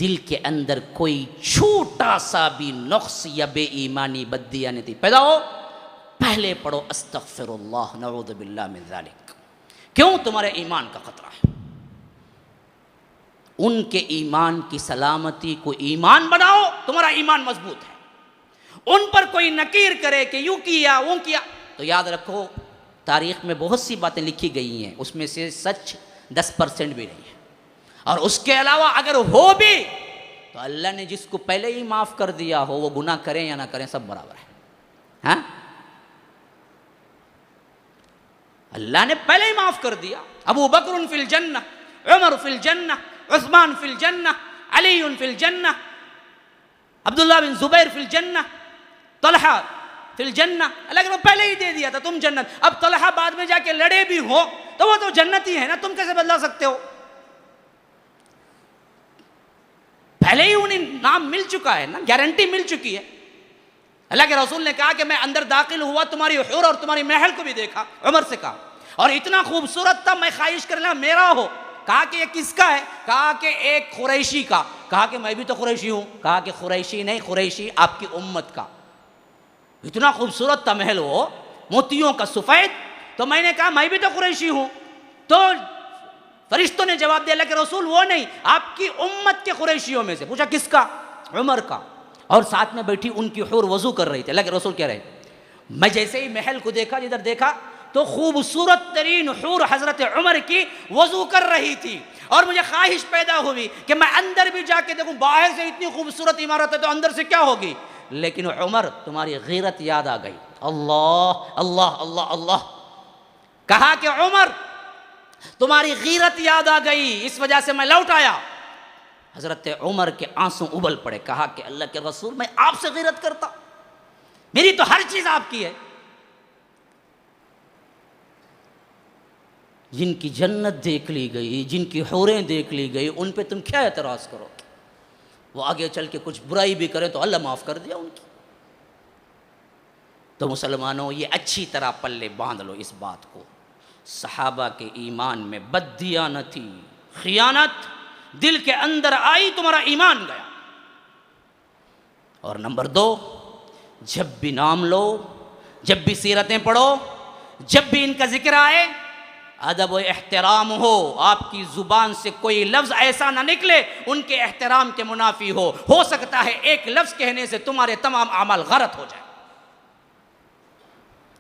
S2: دل کے اندر کوئی چھوٹا سا بھی نقص یا بے ایمانی بددیانتی پیدا ہو, پہلے پڑھو استغفر اللہ نعوذ باللہ من ذالک. کیوں؟ تمہارے ایمان کا خطرہ ہے. ان کے ایمان کی سلامتی کو ایمان بناؤ, تمہارا ایمان مضبوط ہے. ان پر کوئی نکیر کرے کہ یوں کیا وہ کیا, تو یاد رکھو تاریخ میں بہت سی باتیں لکھی گئی ہیں, اس میں سے سچ 10% بھی نہیں ہے. اور اس کے علاوہ اگر ہو بھی تو اللہ نے جس کو پہلے ہی معاف کر دیا ہو, وہ گناہ کریں یا نہ کریں سب برابر ہے. ہاں, اللہ نے پہلے ہی معاف کر دیا. ابو بکر فی الجنہ, عمر فی الجنہ, عثمان فی الجنہ, علی فی الجنہ, عبداللہ بن زبیر فی الجنہ, طلحہ فی الجنہ. اللہ نے پہلے ہی دے دیا تھا تم جنت. اب طلحہ بعد میں جا کے لڑے بھی ہو تو وہ تو جنتی ہے نا, تم کیسے بدلا سکتے ہو؟ پہلے ہی انہیں نام مل چکا ہے نا, گارنٹی مل چکی ہے. اللہ کے رسول نے کہا کہ میں اندر داخل ہوا, تمہاری حور اور تمہاری محل کو بھی دیکھا. عمر سے کہا, اور اتنا خوبصورت تھا میں خواہش کرنا میرا ہو. کہا کہ یہ کس کا ہے؟ کہا کہ ایک قریشی کا. کہا کہ میں بھی تو قریشی ہوں. کہا کہ قریشی نہیں, قریشی آپ کی امت کا. اتنا خوبصورت تھا محل, وہ موتیوں کا سفید. تو میں نے کہا میں بھی تو قریشی ہوں. تو فرشتوں نے جواب دیا اللہ کے رسول وہ نہیں, آپ کی امت کے قریشیوں میں سے. پوچھا کس کا؟ عمر کا. اور ساتھ میں بیٹھی ان کی حور وضو کر رہی تھی. اللہ کے رسول کہہ رہے میں جیسے ہی محل کو دیکھا, جدھر دیکھا تو خوبصورت ترین حور حضرت عمر کی وضو کر رہی تھی. اور مجھے خواہش پیدا ہوئی کہ میں اندر بھی جا کے دیکھوں, باہر سے اتنی خوبصورت عمارت ہے تو اندر سے کیا ہوگی. لیکن عمر تمہاری غیرت یاد آ گئی. اللہ اللہ اللہ اللہ. کہا کہ عمر تمہاری غیرت یاد آ گئی, اس وجہ سے میں لوٹ آیا. حضرت عمر کے آنسو ابل پڑے. کہا کہ اللہ کے رسول میں آپ سے غیرت کرتا, میری تو ہر چیز آپ کی ہے. جن کی جنت دیکھ لی گئی, جن کی حوریں دیکھ لی گئی, ان پہ تم کیا اعتراض کرو؟ وہ آگے چل کے کچھ برائی بھی کریں تو اللہ معاف کر دیا ان کی. تو مسلمانوں یہ اچھی طرح پلے باندھ لو اس بات کو, صحابہ کے ایمان میں بددیانتی, خیانت دل کے اندر آئی, تمہارا ایمان گیا. اور نمبر 2, جب بھی نام لو, جب بھی سیرتیں پڑھو, جب بھی ان کا ذکر آئے, ادب و احترام ہو. آپ کی زبان سے کوئی لفظ ایسا نہ نکلے ان کے احترام کے منافی ہو سکتا ہے ایک لفظ کہنے سے تمہارے تمام اعمال غلط ہو جائے.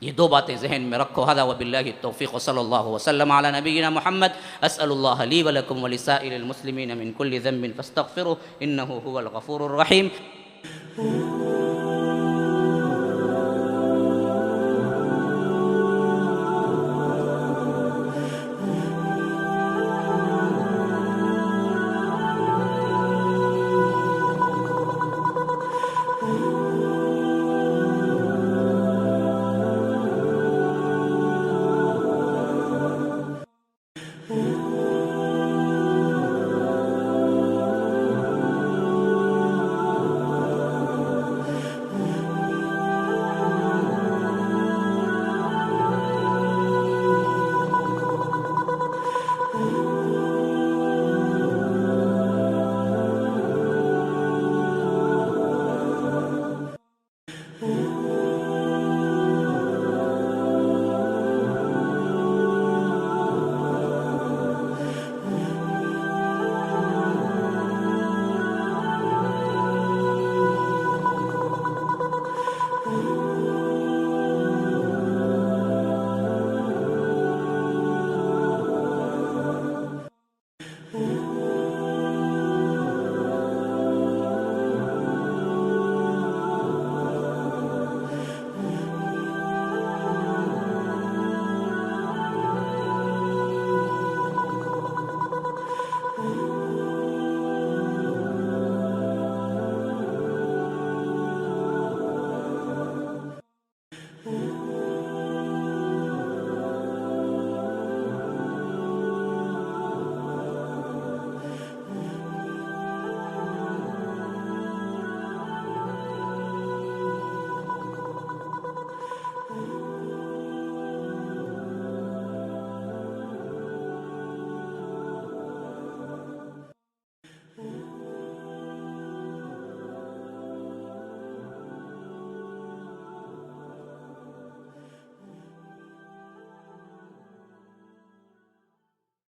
S2: یہ دو باتیں ذہن میں رکھو. ھذا وباللہ التوفیق وصلی اللہ وسلم علی نبینا محمد. اسأل اللہ لی ولکم ولسائر المسلمین من کل ذنب فاستغفروه انہ هو الغفور الرحیم.